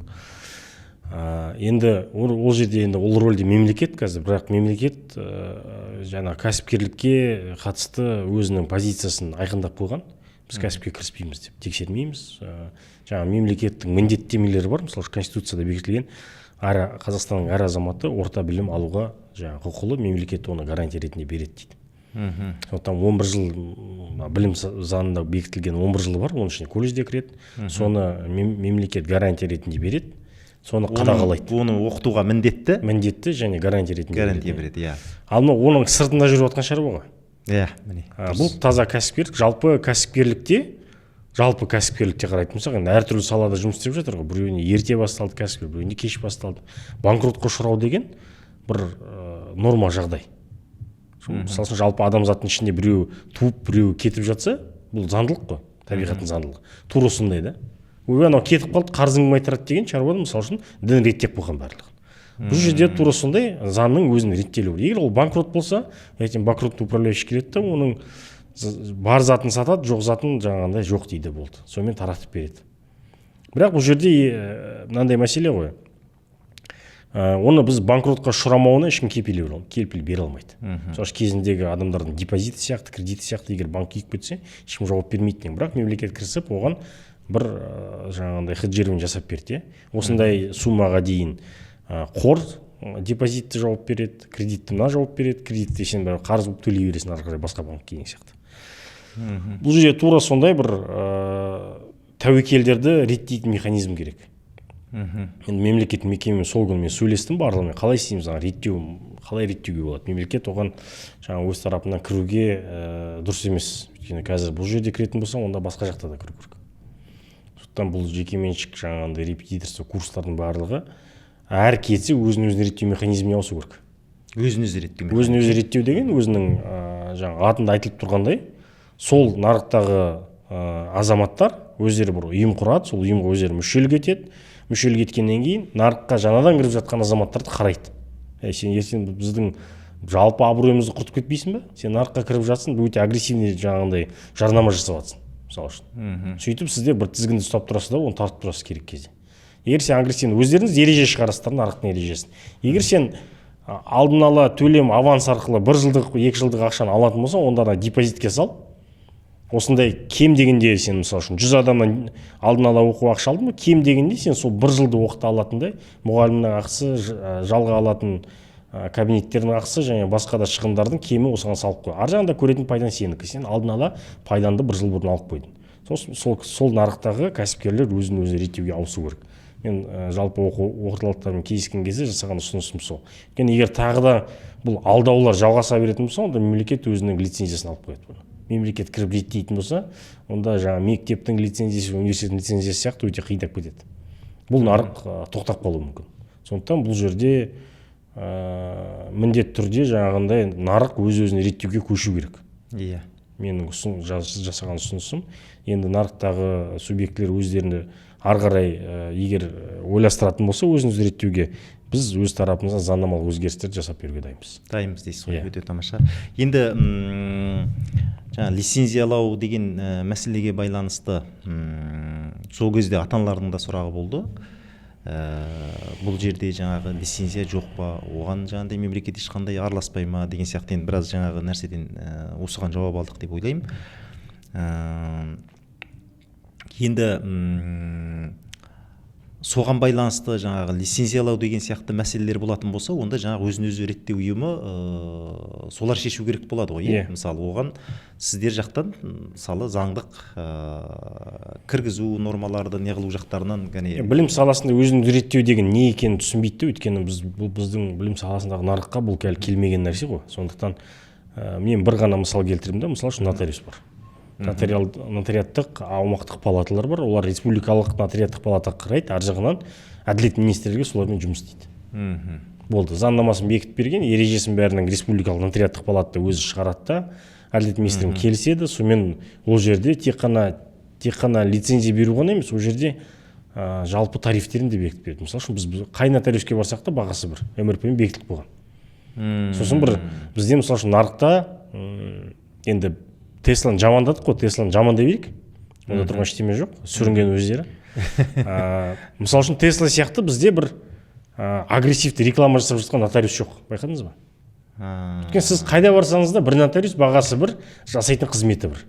Енді ол жерде енді ол рөлде мемлекет қазір, бірақ мемлекет жаңа кәсіпкерлікке қатысты өзінің позициясын айқындап қойған. Біз кәсіпке кіріспейміз деп тексермейміз. Жаңа мемлекеттің міндеттемелері бар, мысалы Конституцияда бекітілген, Қазақстанның әр азаматы орта білім алуға жаңа құқылы, мемлекет оны гарантия ретінде береді дейді. Сондықтан 11 жыл білім заңында бекітілген 11 жылы бар, оның ішіне колледжде кіреді. Соны мемлекет гарантия ретінде береді. Соны қадағалайды. Оны оқытуға міндетті? Міндетті және гарантия ретінде береді, иә. Ал оның сыртында жүріп жатқан шаруа ғой. Иә, міне. Бұл таза кәсіпкерлік. Жалпы кәсіпкерлікте қарайтын болсақ, енді әртүрлі салада жұмыс істеп жатыр ғой. Біреуіне ерте басталды кәсіпкерлік, біреуіне кеш басталды. Банкротқа ұшырау деген бір норма жағдай. Мысалы үшін жалпы адамзаттың ішінде біреу туып, біреу кетіп жатса, бұл заңдылық қой, табиғаттың заңдылығы. Тура осындай да. Анау кетіп қалды, қарызың қайтарады деген шаруаны мысалы үшін дін реттеп қойған барлығы. Бұл жерде тура сондай заңның өзін реттелуі. Егер ол банкрот болса, ертең банкротты управляющий келеді да, оның бар затын сатады, жоқ затын жаңағындай жоқ дейді болды. Сонымен таратып береді. Бірақ бұл жерде мынандай мәселе ғой. Оны біз банкротқа ұшырамауына ешкім кепіл бере алмайды. Мысалы кезіндегі адамдардың депозиті сияқты, кредиті сияқты, егер банк күйіп кетсе, ешкім жауап бермейді. Бірақ мемлекет кірісіп, оған бір жаңағындай хеджирование жасап берді. Осындай суммаға дейін қор депозитті жауап береді, кредитті мына жауап береді, кредитті сен бір қарыз болып төлей бересің ары қарай басқа банк кейін сияқты. Бұл жерде тура сондай бір тәуекелдерді реттейтін механизм керек. Енді мемлекет мекемемен сол күні мен сөйлестім барлығымен, қалай істейміз, қалай реттеуге болады. Мемлекет оған жаңа өз тарапынан кіруге дұрыс емес. Өйткені қазір бұл жерде кіретін болса, онда басқа жақта да кіру керек. Сондықтан бұл жекеменшік жаңағындай репетиторство курстардың барлығы әр кетсе өзін-өзі реттеу механизміне ауысу керек. Өзін-өзі реттеу деген өзінің жаңа атында айтылып тұрғандай, сол нарықтағы азаматтар өздері бір ұйым құрады, сол ұйымға өздері мүшелік етеді. Мүшелік еткеннен кейін нарыққа жаңадан кіріп жатқан азаматтарды қарайды. Сен ертең біздің жалпы абыройымызды құртып кетпейсің бе? Сен нарыққа кіріп жатсың, өте агрессивный жаңағындай жарнама жасап жатсың, мысалы үшін. Сөйтіп сіздер бір тізгінді ұстап тұрасыз да, оны тартып тұрасыз керек кезде. Егер сен агрессивный, өздеріңіз ереже шығарасыздар, нарықтың ережесін. Егер сен алдын ала төлем аванс арқылы 1 жылдық, 2 жылдық ақшаны алатын болсаң, онда депозитке сал. Осындай кем дегенде сен мысалы үшін 100 адамнан алдын ала оқу ақша алдың ба, кем дегенде сен сол 1 жылды оқыта алатындай мұғалімнің ақысы, жалға алатын кабинеттердің ақысы және басқа да шығындардың кемі осыған салып қой. Ар жағында көретін пайдан сенікі. Сен алдын ала пайданды 1 жыл бұрын алып қойдың. Сол нарықтағы кәсіпкерлер өзін-өзі реттеуге ауысу керек. Мен жалпы орталықтармен кездескен кезде жасаған ұсынысым сол. Егер тағы да бұл алдаулар жалғаса беретін болса, онда мемлекет өзінің лицензиясын алып қояды. мемлекет кіріп реттейтін болса, онда жаңа мектептің лицензиясы, университеттің лицензиясы сияқты өте қиындап кетеді. Бұл нарық тоқтап қалуы мүмкін. Сондықтан бұл жерде міндетті түрде жаңағындай нарық өз-өзіне реттеуге көшу керек. Иә. Менің жасаған ұсынысым, енді нарықтағы субъектілер өздеріне ары қарай егер ойластыратын болса өзін-өзі реттеуге, біз өз тарапымыздан заңнамалық өзгерістерді жасап беруге дайынбыз. Дайынбыз дейсіз ғой, өте тамаша. Енді жаңа лицензиялау деген мәселеге байланысты сол кезде ата-аналардың да сұрағы болды. Бұл жерде жаңағы лицензия жоқ па, оған жаңағыдай мемлекет ешқандай араласпай ма деген сияқты, енді біраз жаңағы нәрседен осыған жауап алдық деп ойлаймын. Енді соған байланысты жаңағы лицензиялау деген сияқты мәселелер болатын болса, онда жаңағы өзін-өзі реттеу ұйымы солар шешу керек болады ғой. Мысалы, оған сіздер жақтан мысалы заңдық кіргізу нормаларды неғылу жақтарынан білім саласында өзін реттеу деген не екенін түсінбейді. Өйткені біздің білім саласындағы нарыққа бұл келмеген нәрсе ғой. Сондықтан мен бір ғана мысал келтіремін да, мысалы үшін нотариус бар. Нотариаттық аумақтық палаталар бар, олар республикалық нотариаттық палатаға қарайды, ар жағынан әділет министрлігі солармен жұмыс істейді. Болды, заңнамасын бекітіп берген, ережесін бәрінің республикалық нотариаттық палата өзі шығарады да, әділет министрлігі келіседі. Сонымен ол жерде тек қана лицензия беру ғана емес, ол жерде жалпы тарифтерін де бекітіп береді. Мысалы үшін біз қай нотариуске барсақ та бағасы бір МРП-мен бекітіліп қойған. Сосын бізде мысалы үшін нарықта енді Тесланы жамандадық қой, Тесланы жамандай берейік. Онда тұрған ештеме жоқ, сүрінген өздері. Мысалы үшін Тесла сияқты бізде бір агрессивті реклама жасап жатқан нотариус жоқ. Байқадыңыз ба? Өйткені сіз қайда барсаңыз да бір нотариус, бағасы бір, жасайтын қызметі бір.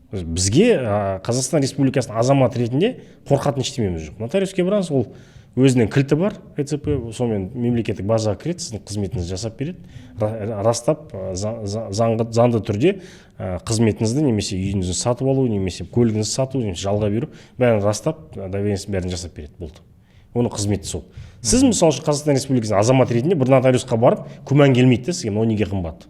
Бізге Қазақстан Республикасының азаматы ретінде қорқатын ештемеміз жоқ. Нотариуске барасыз, ол өзінің кілті бар, РЦП, сонымен мемлекеттік базаға кіреді, сіздің қызметіңізді жасап береді, растап заңды түрде қызметіңізді немесе үйіңізді сатып алу, немесе көлігіңізді сату, немесе жалға беру, бәрін растап, доверенностьін бәрін жасап береді, болды. Оның қызметі сол. Сіз мысалы үшін Қазақстан Республикасының азамат ретінде бір нотариусқа барып, күмән келмейді да сізге, ол неге қымбат?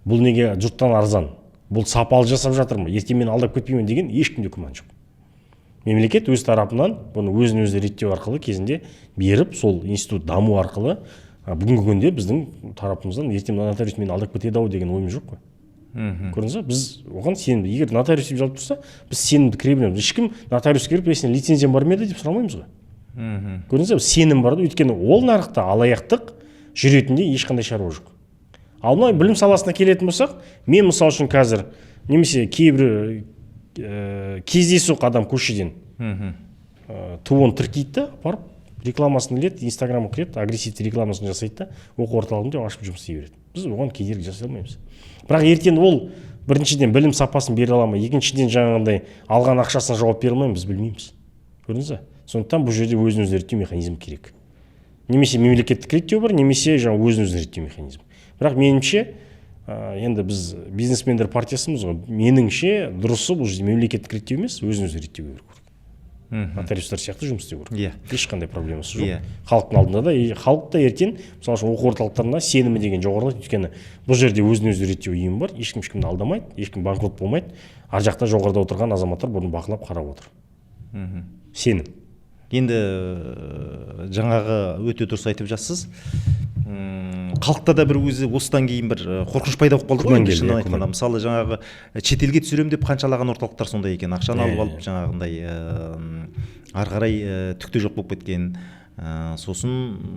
Бұл неге жұрттан арзан? Бұл сапалы жасап жатыр ма? Ертең мен алдап кетпеймін деген ешкімде күмән жоқ. Мемлекет өз тарапынан бұны өзін-өзі реттеу арқылы кезінде беріп, сол институт даму арқылы бүгінгі күнде біздің тарапымыздан ертең нотариус мені алдап кетеді ау деген ойым жоқ қой. Көрдіңіз ба? Біз оған сенімді. Егер нотариус деп жалпы тұрса, біз сенімді кіре білеміз. Ешкім нотариус келіп, сен лицензияң бар ма еді деп сұрамаймыз ғой. Көрдіңіз ба? Сенім бар да, өйткені ол нарықта алаяқтық жүретінде ешқандай шаруа жоқ. Ал мына білім саласына келетін болсақ, мен мысалы үшін қазір немесе кейбір кездейсоқ адам көшеден туын тіркейді да, барып рекламасын іледі, инстаграмға кіреді, агрессивті рекламасын жасайды да, оқу орталығында ашып жұмыс істей береді. Біз оған кедергі жасай алмаймыз. Бірақ ертең ол біріншіден білім сапасын бере ала ма, екіншіден жаңағындай алған ақшасына жауап бере алмаймыз, біз білмейміз. Көрдіңіз ба? Сондықтан бұл жерде өзін-өзі реттеу механизмі керек. Немесе мемлекеттік реттеу бар, немесе жаңа өзін-өзі реттеу механизмі. Бірақ меніңше, енді біз бизнесмендер партиясымыз ғой, меніңше дұрысы бұл жерде мемлекеттік реттеу емес, өзін-өзі реттеу керек. Нотариустар сияқты жұмыс істеу керек. Ешқандай проблемасы жоқ. Халықтың алдында да, халық та ертең, мысалы үшін оқу орталықтарына сенімі деген жоғарылайды, өйткені бұл жерде өзін-өзі реттеу ұйымы бар, ешкім ешкімді алдамайды, ешкім банкрот болмайды. Ар жақта жоғарыда отырған азаматтар бұны бақылап қарап отыр. Сенім. Енді жаңағы өте дұрыс айтып жатсыз. Халықта да бір өзі осыдан кейін бір қорқыныш пайда болып қалды ғой, шынын айтқанда. Мысалы жаңағы шетелге түсірем деп қаншалаған орталықтар сондай екен, ақшаны алып алып жаңағындай ары қарай түкте жоқ болып кеткен. Сосын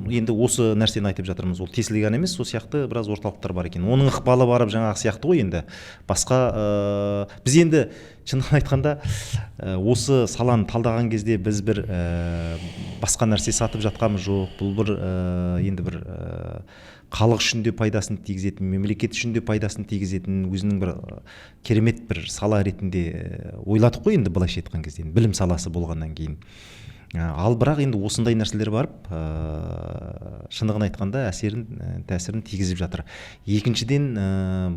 енді осы нәрсені айтып жатырмыз, ол Тесла ғана емес, сол сияқты біраз орталықтар бар екен. Оның ықпалы барып жаңағы сияқты ғой. Енді басқа біз енді шынын айтқанда осы саланы талдаған кезде біз бір басқа нәрсе сатып жатқанымыз жоқ. Бұл бір енді бір халық үшін де пайдасын тигізетін, мемлекет үшін де пайдасын тигізетін өзінің бір керемет бір сала ретінде ойладық қой енді былайша айтқан кезде, білім саласы болғаннан кейін. Ал бірақ енді осындай нәрселер барып шындығын айтқанда тәсірін тигізіп жатыр. Екіншіден,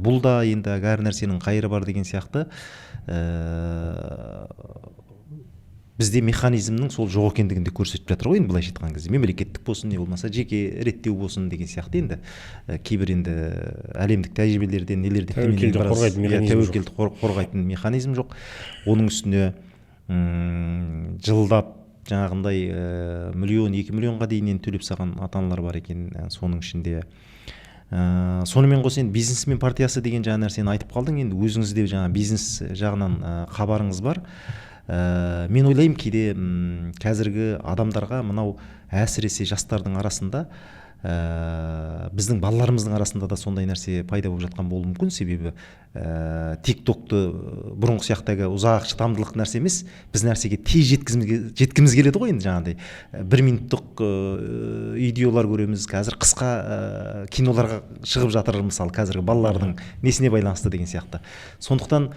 бұл да енді әр нәрсенің қайыры бар деген сияқты бізде механизмнің сол жоқ екендігін де көрсетіп жатыр ғой енді былайша айтқан кезде, мемлекеттік болсын не болмаса жеке реттеу болсын деген сияқты. Енді кейбір енді әлемдік тәжірибелерден нелерден тәуекелді қорғайтын механизм жоқ. Оның үстіне жылдап жаңағындай 1-2 миллионға дейін төлеп салған ата-аналар бар екен. Соның ішінде сонымен қоса енді бизнесмен партиясы деген жаңа нәрсені айтып қалдың. Енді өзіңізде жаңа бизнес жағынан хабарыңыз бар. Мен ойлаймын кейде қазіргі адамдарға мынау әсіресе жастардың арасында, біздің балаларымыздың арасында да сондай нәрсе пайда болып жатқан болуы мүмкін. Себебі тиктокты бұрынғы сияқтағы ұзақ шыдамдылық нәрсе емес, біз нәрсеге тез жеткіміз келеді ғой. Енді жаңағыдай 1 минуттық видеолар көреміз, қазір қысқа киноларға шығып жатыр, мысалы қазіргі балалардың несіне байланысты деген сияқты. Сондықтан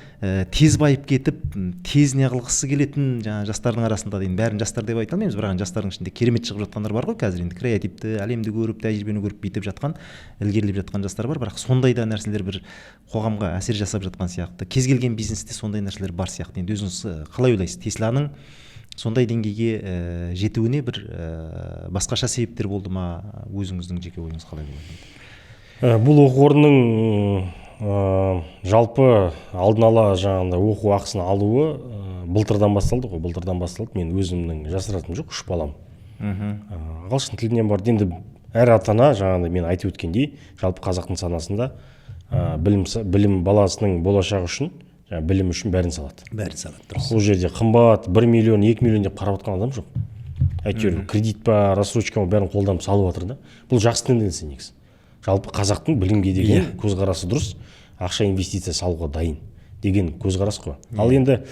тез байып кетіп, тез неғылғысы келетін жаңа жастардың арасында, дейін бәрін жастар деп айта алмаймыз, бірақ жастардың ішінде керемет шығып жатқандар бар ғой қазір. Енді креативті әлемді көріп, тәжірибені көріп бүйтіп жатқан, ілгерілеп жатқан жастар бар, бірақ сондай да нәрселер бір қоғамға әсер жасап жатқан сияқты. Кез келген бизнесте сондай нәрселер бар сияқты. Енді өзіңіз қалай ойлайсыз? Тесланың сондай деңгейге жетуіне бір басқаша себептер болды ма? Өзіңіздің жеке ойыңыз қалай болады? Бұл оқу орнының жалпы алдын ала жаңағындай оқу ақысын алуы былтырдан басталды ғой. Былтырдан басталды. Мен өзімнің жасыратыным жоқ, 3 балам. Ағылшын тілінен бар. Енді әр ата-ана жаңағындай мен айтып өткендей, жалпы қазақтың санасында білім баласының болашағы үшін, білім үшін бәрін салады. Бәрін салады. Ол жерде қымбат 1 миллион, 2 миллион деп қарап отқан адам жоқ. Әйтеуір кредит па, рассрочка ма бәрін қолданып салып жатыр да. Бұл жақсы тенденция негізі. Жалпы қазақтың білімге деген көзқарасы дұрыс, ақша инвестиция салуға дайын деген көзқарас қой. Ал енді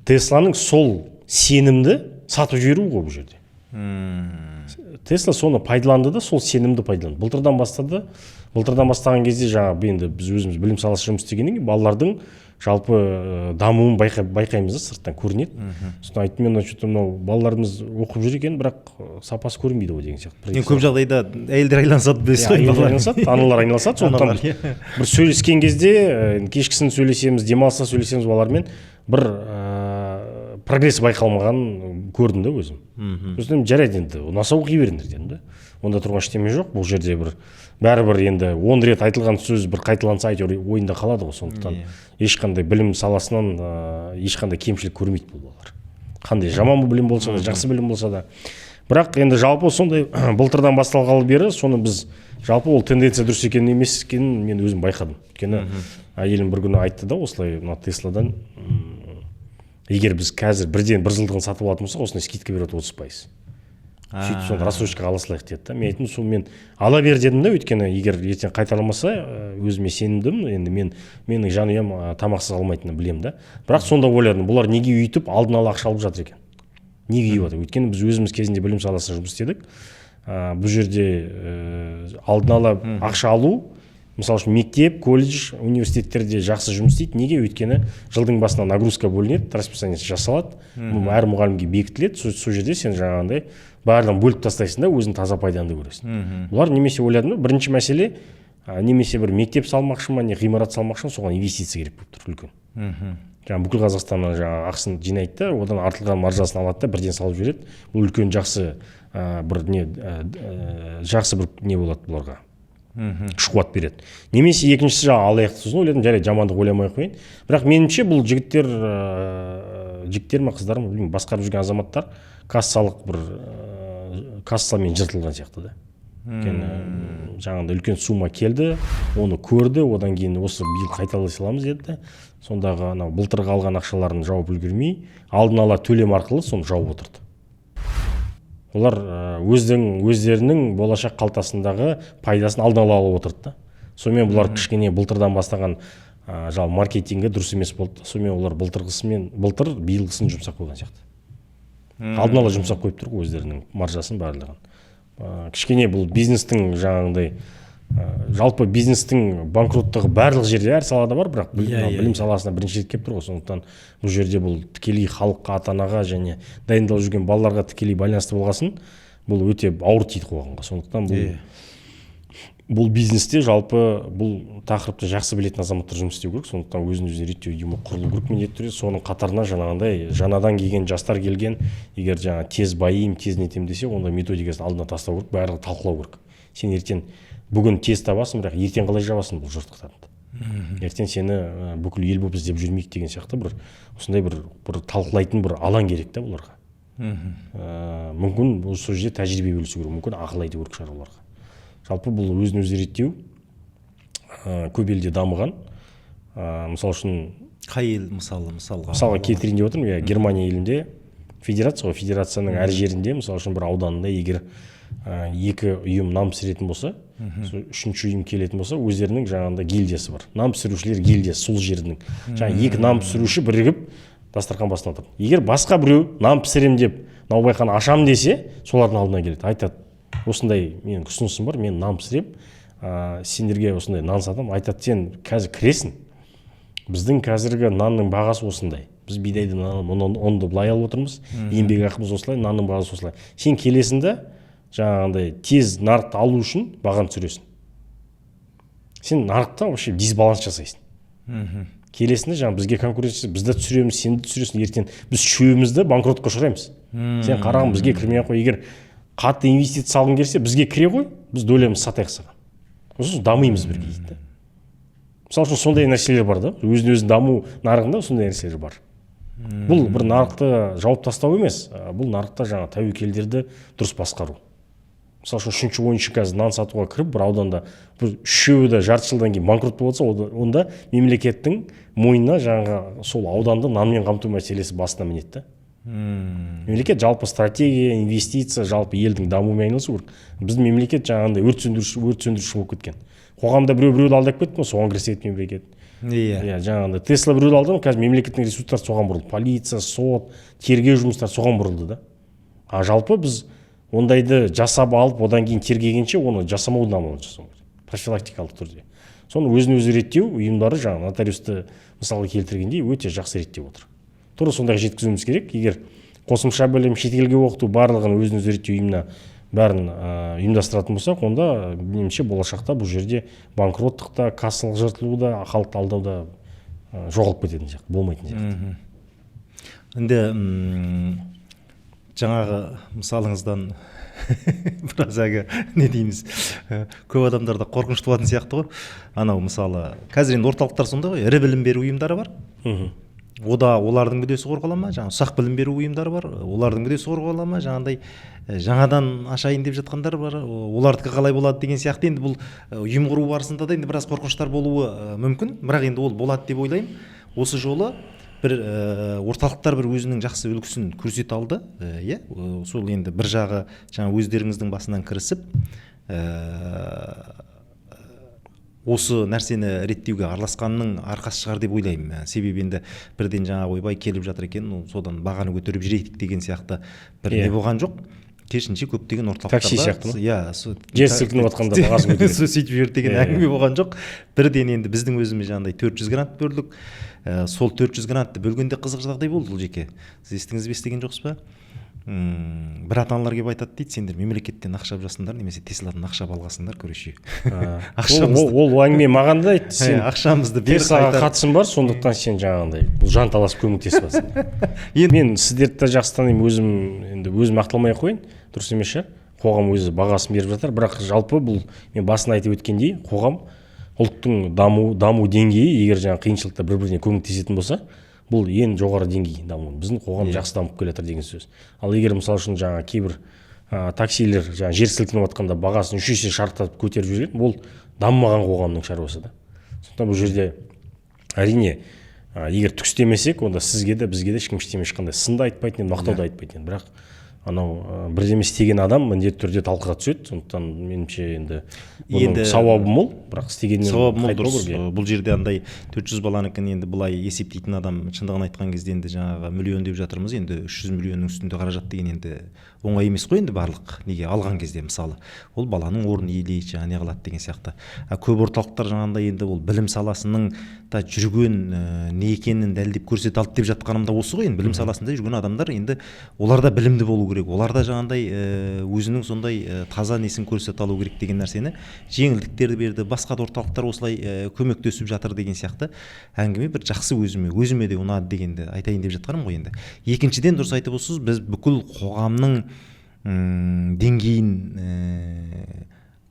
Тесланың сол сенімді сатып жіберу ғой бұл жерде. Тесла соны пайдаланды да, сол сенімді пайдаланды. Былтырдан бастаған кезде жаңағы енді біз өзіміз білім саласы жұмыс істегеннен кейін балалардың жалпы дамуын байқаймыз да, сырттан көрінеді. Сосын айттым мен, мынау балаларымыз оқып жүр екен, бірақ сапасы көрінбейді ғой деген сияқты. Көп жағдайда әйелдер айналысады білесіз ғой, балалар айналысады, аналар айналысады. Сондықтан бір сөйлескен кезде, кешкісін сөйлесеміз, демалыста сөйлесеміз балалармен, бір прогресс байқалмаған көрдім да өзім. Сосын жарайды енді, ұнаса оқи беріңдер дедім да. Онда тұрған ештеме жоқ. Бұл жерде бәрібір енді 10 рет айтылған сөз бір қайталанса әйтеуір ойында қалады ғой. Сондықтан ешқандай білім саласынан ешқандай кемшілік көрмейді бұл балалар. Қандай жаман білім болса да, жақсы білім болса да. Бірақ енді жалпы сондай былтырдан басталғалы бері соны біз жалпы ол тенденция дұрыс екенін емес екенін мен өзім байқадым. Өйткені әйелім бір күні айтты да, осылай мына Tesla-дан егер біз қазір бірден 1 жылдығын сатып алатын болсақ, осындай скидка береді 30%. Сөйтіп соны рассрочкаға ала салайық деді да. Мен айттым, соны мен ала бер дедім да, өйткені егер ертең қайтарамаса, өзіме сенімдім, енді менің жанұям тамақсыз қалмайтынын білемін да. Бірақ сонда ойладым, бұлар неге үйтіп алдын ала ақша алып жатыр екен? Неге үйіп жатыр? Өйткені біз өзіміз кезінде білім саласында жұмыс істедік. Бұл жерде алдын ала ақша алу, мысалы үшін мектеп, колледж, университеттерде жақсы жұмыс істейді. Неге? Өйткені жылдың басына нагрузка бөлінеді, расписаниесі жасалады, әр мұғалімге бекітіледі. Сол жерде сен жаңағындай барлығын бөліп тастайсың да, өзің таза пайдаңды көресің. Бұлар немесе ойладым, бірінші мәселе, немесе бір мектеп салмақшы ма, не ғимарат салмақшы ма, соған инвестиция керек болып тұр үлкен. Жаңа бүкіл Қазақстаннан жаңа ақысын жинайды да, одан артылған маржасын алады да, бірден салып жібереді. Бұл үлкен жақсы бір не болады бұларға. Күш қуат береді. Немесе екіншісі жаңа алаяқтық сөзін ойладым, жарайды, жамандық ойламай қойын. Бірақ меніңше бұл жігіттер ме, қыздар ма, білмеймін, басқарып жүрген азаматтар кассамен жыртылған сияқты да. Жаңағындай үлкен сума келді, оны көрді, одан кейін осы биыл қайталай саламыз деді. Сондағы былтырғы алған ақшаларын жауып үлгермей, алдын ала төлем арқылы соны жауып отырды. Олар өздерінің болашақ қалтасындағы пайдасын алдын ала алып отырды да. Сонымен бұлар кішкене былтырдан бастаған жалпы маркетингі дұрыс емес болды. Сонымен олар былтыр биылғысын жұмсап қойған сияқты. Алдын ала жұмсап қойып тұр ғой өздерінің маржасын барлығын. Кішкене бұл бизнестің жаңағындай жалпы бизнестің банкроттығы барлық жерде, әр салада бар, бірақ білім саласына бірінші рет келіп тұр ғой. Сондықтан бұл жерде бұл тікелей халыққа, ата-анаға және дайындалып жүрген балаларға тікелей байланысты болғасын, бұл өте ауыр тиді қоғамға. Сондықтан бұл бизнесте жалпы бұл тақырыпты жақсы білетін азаматтар жұмыс істеу керек, сондықтан өзін-өзі реттеу ұйымы құрылу керек міндетті түрде. Соның қатарына жаңағындай жаңадан келген жастар келген, егер жаңа тез байым, тез нетем десе, онда методикасын алдына тастау керек, барлығы талқылау керек. Сен ертең бүгін тез табасың, бірақ ертең қалай жабасың бұл жұрттықтарды. Ертең сені бүкіл ел болып іздеп жүрмейік деген сияқты бір осындай бір талқылайтын бір алаң керек та оларға. Мүмкін осы жерде тәжірибе бөлісу керек, мүмкін ақыл айту керек шығар оларға. Жалпы бұл өзін өзі реттеу көп елде дамыған. Мысалы үшін қай ел мысалға келтірейін деп отырмын. Германия елінде федерация ғой, федерацияның әр жерінде мысалы үшін бір ауданында егер екі ұйым нам пісіретін болса, үшінші ұйым келетін болса, өздерінің жаңағында гильдиясы бар. Нам пісірушілер гильдиясы сол жердің. Жаңа екі нам пісіруші бірігіп дастархан басына отырды. Егер басқа біреу нам пісірем деп наубайхана ашам десе, солардың алдына келеді. Айтады, осындай менің ұсынысым бар, мен нан пісірем, сендерге осындай нан сатам. Айтады, сен қазір кіресің. Біздің қазіргі нанның бағасы осындай. Біз бидайды онды былай алып отырмыз, еңбек ақымыз осылай, нанның бағасы осылай. Сен келесің де жаңағындай тез нарықты алу үшін бағаны түсіресің. Сен нарықта вообще дисбаланс жасайсың. Келесінде жаңа бізге конкуренция, бізді түсіреміз, сен де түсіресің, ертең біз үшеумізді банкротқа ұшыраймыз. Сен қарағым бізге кірмей ақ қой, егер қатты инвестиция салғың келсе, бізге кіре ғой, біз долеміз сатайық саған. Сосын дамимыз бірге дейді. Мысалы үшін сондай нәрселер бар да, өзін даму нарығында сондай нәрселер бар. Бұл бір нарықты жауып тастау емес, бұл нарықта жаңа тәуекелдерді дұрыс басқару. Мысалы үшін үшінші ойыншы қазір нан сатуға кіріп, бір ауданда бір үшеуі де жарты жылдан кейін банкрот болса, онда мемлекеттің мойнына жаңағы сол ауданды нанмен қамту мәселесі басына мінеді. Мемлекет жалпы стратегия, инвестиция, жалпы елдің дамуымен айналысу керек. Біздің мемлекет жаңағындай өрт сөндіруші болып кеткен. Қоғамда біреуді алдап кетті ме, соған кіріседі мемлекет. Жаңағындай Тесла біреуді алды ма, қазір мемлекеттің ресурстары соған бұрылды. Полиция, сот, тергеу жұмыстары соған бұрылды да. А жалпы біз ондайды жасап алып, одан кейін тергегенше оны жасамаудан амал жасау керек. Профилактикалық түрде. Соны өзін-өзі реттеу ұйымдары жаңа нотариусты мысалға келтіргендей өте жақсы реттеп отыр. Тура сондай жеткізуіміз керек. Егер қосымша білім, шетелге оқыту барлығын өзін-өзі реттеу ұйымына бәрін ұйымдастыратын болсақ, онда меніңше болашақта бұл жерде банкроттық та, кассалық жыртылу да, халықты алдау да жоғалып кететін сияқты, болмайтын сияқты. Енді жаңағы мысалыңыздан біраз әлгі не дейміз, көп адамдарда қорқынышты болатын сияқты ғой. Анау мысалы қазір енді орталықтар сонда ғой, ірі білім беру ұйымдары бар. Олардың мүддесі қорғала ма, жаңа ұсақ білім беру ұйымдары бар, олардың мүддесі қорғала ма, жаңағыдай жаңадан ашайын деп жатқандар бар, олардікі қалай болады деген сияқты. Енді бұл ұйым құру барысында да енді біраз қорқыныштар болуы мүмкін, бірақ енді ол болады деп ойлаймын. Осы жолы бір орталықтар бір өзінің жақсы үлгісін көрсете алды, сол енді бір жағы жаңа өздеріңіздің басынан кірісіп осы нәрсені реттеуге араласқанның арқасы шығар деп ойлаймын. Себебі енді бірден жаңа ойбай келіп жатыр екен, содан бағаны көтеріп жіберейік деген сияқты бір не болған жоқ. Керісінше көптеген орталықтарда такси сияқты ма? Жер сілкініп жатқанда бағасын көтереді. Сөйтіп жіберді деген әңгіме болған жоқ. Бірден енді біздің өзіміз жаңағыдай 400 грант бөлдік. Сол 400 грантты бөлгенде қызық жағдай болды бұл жеке. Сіз естіңіз бе, естіген жоқсыз ба? Бір ата-аналар келіп айтады дейді, сендер мемлекеттен ақша жасыңдар, немесе Тесладан ақша алғасыңдар, короче. Ол әңгіме маған да айтты, сен ақшамызды Теслаға қатысың бар, сондықтан сен жаңағындай бұл жанталасып көмектесіп жатсың. Мен сіздерді де жақсы танимын, өзім ақталмай ақ қояйын, дұрыс емес шығар. Қоғам өзі бағасын беріп жатыр, бірақ жалпы бұл мен басын айтып өткендей, қоғам ұлттың даму деңгейі егер жаңа қиыншылықта бір-біріне көмектесетін болса, бұл ең жоғары деңгей дамуы. Біздің қоғам жақсы дамып келе жатыр деген сөз. Ал егер мысалы үшін жаңа кейбір таксилер жаңа жер сілкініп жатқанда бағасын 3 есе шарықтатып көтеріп жүрген, бұл дамымаған қоғамның шаруасы да. Сондықтан бұл жерде әрине егер түк істемесек, онда сізге де бізге де ешкім ешқандай сын да айтпайтын, мақтау да айтпайтын. Бірақ анау бірдеме істеген адам міндетті түрде талқыға түседі. Сондықтан меніңше енді сауабы мол, бірақ істегеннен қайтпау керек. Бұл жерде андай 400 баланыкін енді былай есептейтін адам шындығын айтқан кезде енді жаңағы миллион деп жатырмыз, енді 300 миллионның үстінде қаражат деген енді оңай емес қой енді барлық неге алған кезде мысалы. Ол баланың орнын иелейді, жаңа не қылады деген сияқты. Көп орталықтар жаңағындай енді ол білім саласының да жүрген не екенін дәлелдеп көрсете алды деп жатқаным да осы ғой. Енді білім саласында жүрген адамдар енді олар да білімді болу керек, оларда жаңағындай өзінің сондай таза несін көрсете алу керек деген нәрсені, жеңілдіктерді берді, басқа да орталықтар осылай көмектесіп жатыр деген сияқты әңгіме бір жақсы өзіме де ұнады дегенді айтайын деп жатқаным ғой енді. Екіншіден дұрыс айтып отырсыз, біз бүкіл қоғамның деңгейін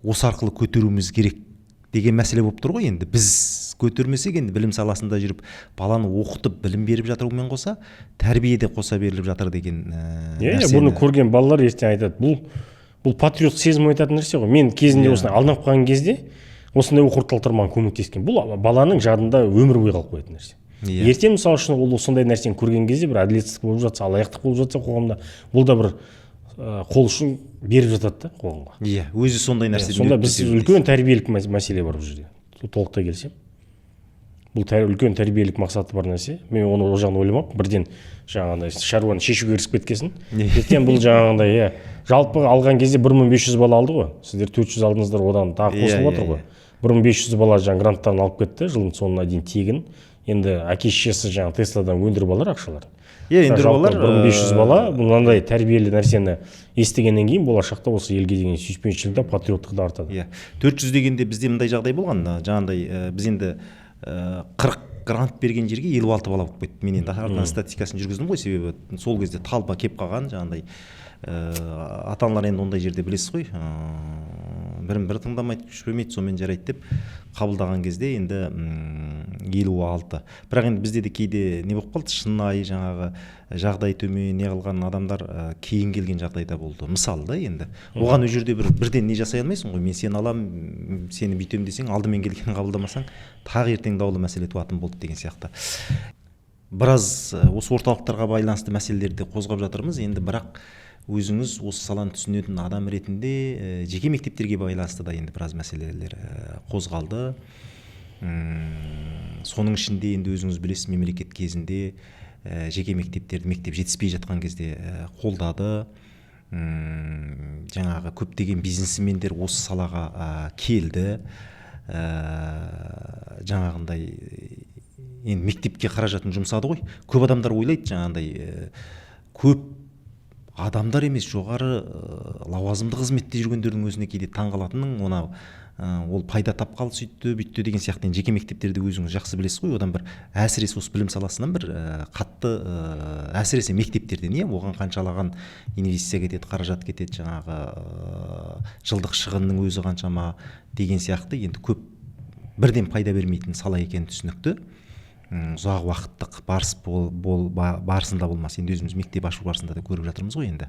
осы арқылы көтеруіміз керек деген мәселе болып тұр ғой енді. Біз көтермесек енді білім саласында жүріп баланы оқытып білім беріп жатырумен қоса тәрбие де қоса беріліп жатыр деген нәрсені. Бұны көрген балалар ертең айтады, бұл патриот сезім айтатын нәрсе ғой. Мен кезінде осындай алданып қалған кезде осындай оқу орталықтары маған көмектескен. Бұл баланың жадында өмір бойы қалып қоятын нәрсе. Ертең мысалы үшін ол сондай нәрсені көрген кезде бір әділетсіздік болып жатса, алаяқтық болып жатса қоғамда, бұл да бір қол ұшын беріп жатады да қоғамға. Иә, өзі сондай нәрсе. Сонда біз үлкен тәрбиелік мәселе бар бұл жерде. Толықтай келісемін. Бұл үлкен тәрбиелік мақсаты бар нәрсе. Мен оны ол жағын ойламап, бірден жаңағындай шаруаны шешуге кірісіп кеткесін. Ертең бұл жаңағындай жалпы алған кезде 1500 бала алды ғой. Сіздер 400 алдыңыздар, одан тағы қосылып отыр ғой. 1500 бала жаңа гранттарын алып кетті, жылдың соңына дейін тегін. Енді әке-шешесі жаңа Тесладан өндіріп алар ақшаларын. Өндіріп алар. 1500 бала мынандай тәрбиелі нәрсені естігеннен кейін болашақта осы елге деген сүйіспеншілік те патриоттық да артады. 400 дегенде бізде мындай жағдай болған, жаңағындай біз енді 40 грант берген жерге 56 бала болып кетті. Мен енді артынан статистикасын жүргіздім ғой, себебі сол кезде талпа кеп қалған, жаңағындай ата-аналар енді ондай жерде білесіз ғой, бірін-бірі тыңдамайды, күшпемейді, сонымен жарайды деп қабылдаған кезде енді 56. Бірақ енді бізде де кейде не болып қалды, шынайы жаңағы жағдай төмен не қылған адамдар кейін келген жағдайда болды. Мысалы да енді оған ол жерде бірден не жасай алмайсың ғой. Мен сені алам, сені бүйтем десең, алдымен келген қабылдамасаң, тағы ертең даулы мәселе туатын болды деген сияқты. Біраз осы орталықтарға байланысты мәселелерді қозғап жатырмыз. Енді бірақ өзіңіз осы саланы түсінетін адам ретінде жеке мектептерге байланысты да енді біраз мәселелер қозғалды. Соның ішінде енді өзіңіз білесіз, мемлекет кезінде жеке мектептерді мектеп жетіспей жатқан кезде қолдады. Жаңағы көптеген бизнесмендер осы салаға келді. Жаңағындай енді мектепке қаражатын жұмсады ғой. Көп адамдар ойлайды жаңағындай көп адамдар емес, жоғары лауазымды қызметте жүргендердің өзіне кейде таңғалатының, ол пайда тапқалы сөйтті, бүйтті деген сияқты. Жеке мектептерді өзіңіз жақсы білесіз ғой, одан бір әсіресе осы білім саласынан бір қатты, әсіресе мектептерден, оған қаншалаған инвестиция кетеді, қаражат кетеді, жаңағы жылдық шығынның өзі қаншама деген сияқты. Енді көп бірден пайда бермейтін сала екені түсінікті. Ұзақ уақыттық барысында болмас. Енді өзіміз мектеп ашу барысында да көріп жатырмыз ғой енді.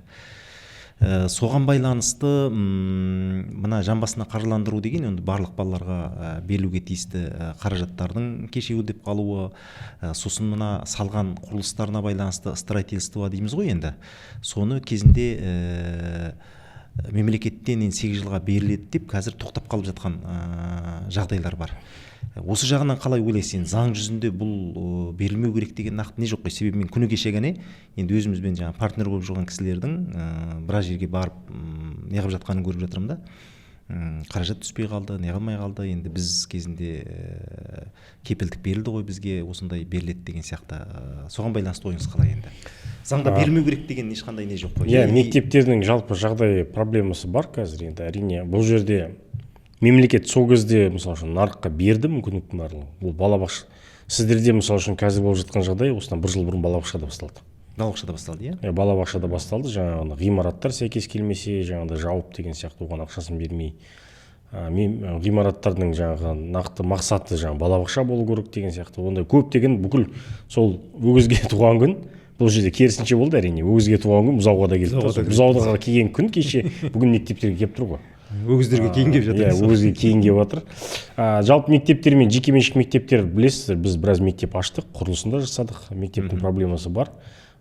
Соған байланысты мына жан басына қаржыландыру деген енді барлық балаларға берілуге тиісті қаражаттардың кешеуілдеп қалуы, сосын мына салған құрылыстарына байланысты строительство дейміз ғой енді. Соны кезінде мемлекеттен 8 жылға беріледі деп қазір тоқтап қалып жатқан жағдайлар бар. Осы жағынан қалай ойлайсың? Заң жүзінде бұл берілмеу керек деген нақты не жоқ қой? Себебі мен күні кеше ғана енді өзімізбен жаңа партнер болып жүрген кісілердің біраз жерге барып неғып жатқанын көріп жатырмын да. Қаражат түспей қалды, не қылмай қалды. Енді біз кезінде кепілдік берілді ғой бізге, осындай беріледі деген сияқты. Соған байланысты ойыңыз қалай енді? Заңда берілмеу керек деген ешқандай не жоқ қой? Мектептердің жалпы жағдай проблемасы бар қазір енді, әрине. Бұл жерде мемлекет сол кезде мысалы үшін нарыққа берді мүмкіндіктің барлығын. Бұл балабақша. Сіздерде мысалы үшін қазір болып жатқан жағдай осыдан 1 жыл бұрын балабақшада басталды. Балабақшада басталды, иә? Балабақшада басталды. Жаңағы ғимараттар сәйкес келмесе, жаңағыдай жауып деген сияқты оған ақшасын бермей. Ғимараттардың жаңағы нақты мақсаты жаңағы балабақша болу керек деген сияқты. Ондай көптеген бүкіл сол өгізге туған күн бұл жерде керісінше болды әрине. Өгізге туған күн бұзауға да келді. Бұзауға келген күн кеше бүгін мектептерге келіп тұр ғой. Өгіздерге кейін келіп жатыр. Өгізге кейін келіп жатыр. Жалпы мектептер мен жеке меншік мектептер білесіздер, біз біраз мектеп аштық, құрылысын да жасадық. Мектептің проблемасы бар.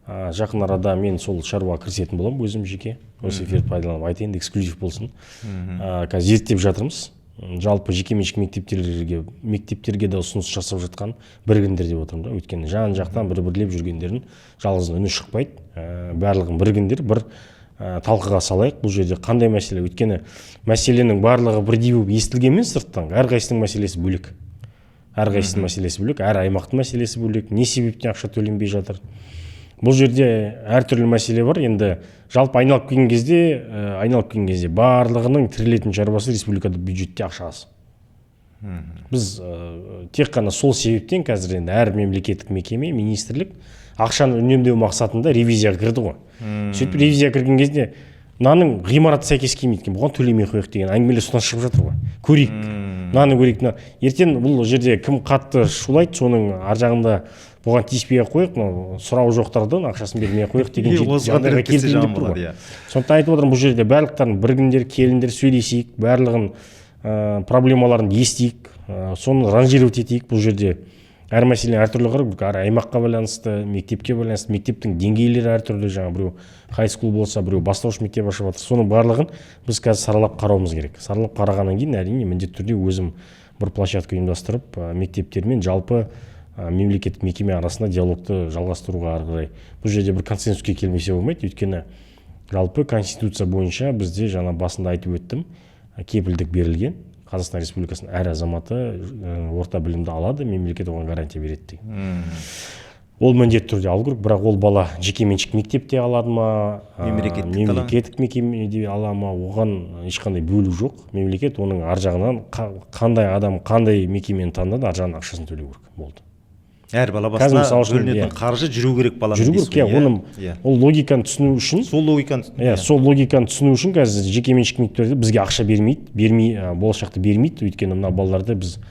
Жақын арада мен сол шаруаға кірісетін боламын өзім жеке. Осы эфирді пайдаланып айтайын, эксклюзив болсын. Қазір зерттеп жатырмыз. Жалпы жеке меншік мектептерге де ұсыныс жасап жатқан бірігіңдер деп отырмын да. Өйткені жан-жақтан бір-бірлеп жүргендерін жалғыз үні шықпайды. Барлығын бірігіңдер, бір талқыға салайық. Бұл жерде қандай мәселе? Өйткені мәселенің барлығы бірдей болып естілгенмен сырттан әрқайсының мәселесі бөлек. Әрқайсының мәселесі бөлек, әр аймақтың мәселесі бөлек. Не себептен ақша төленбей жатыр? бұл жерде әртүрлі мәселе бар. Енді жалпы айналып келген кезде барлығының тірелетін шаруасы республикада бюджетте ақша аз. Біз тек қана сол себептен қазір енді әр мемлекеттік мекеме, министрлік ақшаны үнемдеу мақсатында ревизияға кірді ғой. Сөйтіп ревизияға кірген кезде мынаның ғимараты сәйкес келмейді екен, бұған төлемей қояйық деген әңгімелер содан шығып жатыр ғой. Көрейік, мынаны көрейік. Ертең бұл жерде кім қатты шулайды, соның ар жағында бұған тиіспей қояйық, сұрау жоқтардан ақшасын бермей қояйық деген жағдайға келтіріліп тұр ғой. Сондықтан айтып отырмын, бұл жерде барлықтарын біргіндер, келіндер сөйлесейік, барлығын проблемаларын естейік, соны ранжировать етейік. Бұл жерде әр мәселе әртүрлі қарап, әр аймаққа байланысты, мектепке байланысты, мектептің деңгейлері әртүрлі, жаңа біреу хай-скул болса, біреу бастауыш мектеп ашып жатыр. Соның барлығын біз қазір саралап қарауымыз керек. Саралап қарағаннан кейін әрине міндетті түрде өзім бір площадка ұйымдастырып, мектептермен жалпы мемлекеттік мекеме арасында диалогты жалғастыруға ары қарай. Бұл жерде бір консенсуске келмесе болмайды, өйткені жалпы конституция бойынша бізде жаңа басында айтып өттім, кепілдік берілген. Қазақстан Республикасының әр азаматы орта білімді алады, мемлекет оған гарантия береді деген. Ол міндетті түрде алу керек, бірақ ол бала жекеменшік мектепте алады ма, мемлекеттік мекемеде ала ма, оған ешқандай бөлу жоқ. Мемлекет оның ар жағынан қандай адам қандай мекемені таңдады, ар жағынан ақшасын төлеу керек болды. Әр бала басына бөлінетін қаржы жүру керек баланың дейсің. Ол логиканы түсіну үшін, сол логиканы түсіну үшін қазір жекеменшік мектептерде бізге ақша болашақта бермейді, өйткені мына балаларды біз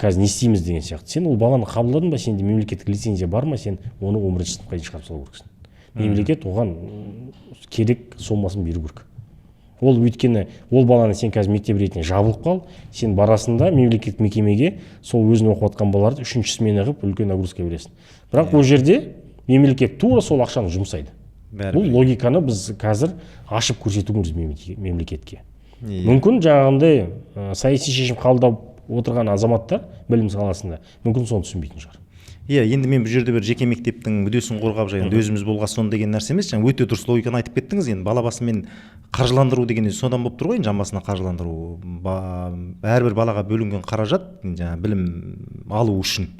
қазір не істейміз деген сияқты. Сен ол баланы қабылдадың ба, сенде мемлекеттік лицензия бар ма, сен оны 11-ші сыныпқа дейін шығарып салу керексің. Мемлекет оған керек сомасын беру керек. Ол өйткені ол баланы сен қазір мектеп ретінде жабылып қал, сен барасында мемлекеттік мекемеге сол өзін оқып жатқан балаларды 3-ші смена қылып үлкен нагрузка бересің. Бірақ ол жерде мемлекет тура сол ақшаны жұмсайды. Бұл логиканы біз қазір ашып көрсетуіміз мемлекетке. Мүмкін жаңағындай саяси шешім қабылдап отырған азаматтар білім саласында мүмкін соны түсінбейтін шығар. Енді мен бұл жерде бір жеке мектептің мүддесін қорғап енді өзіміз болғасын деген нәрсе емес. Жаңа өте дұрыс логиканы айтып кеттіңіз. Енді бала басымен қаржыландыру деген содан болып тұр ғой, жан басына қаржыландыру. Әрбір балаға бөлінген қаражат жаңа білім алу үшін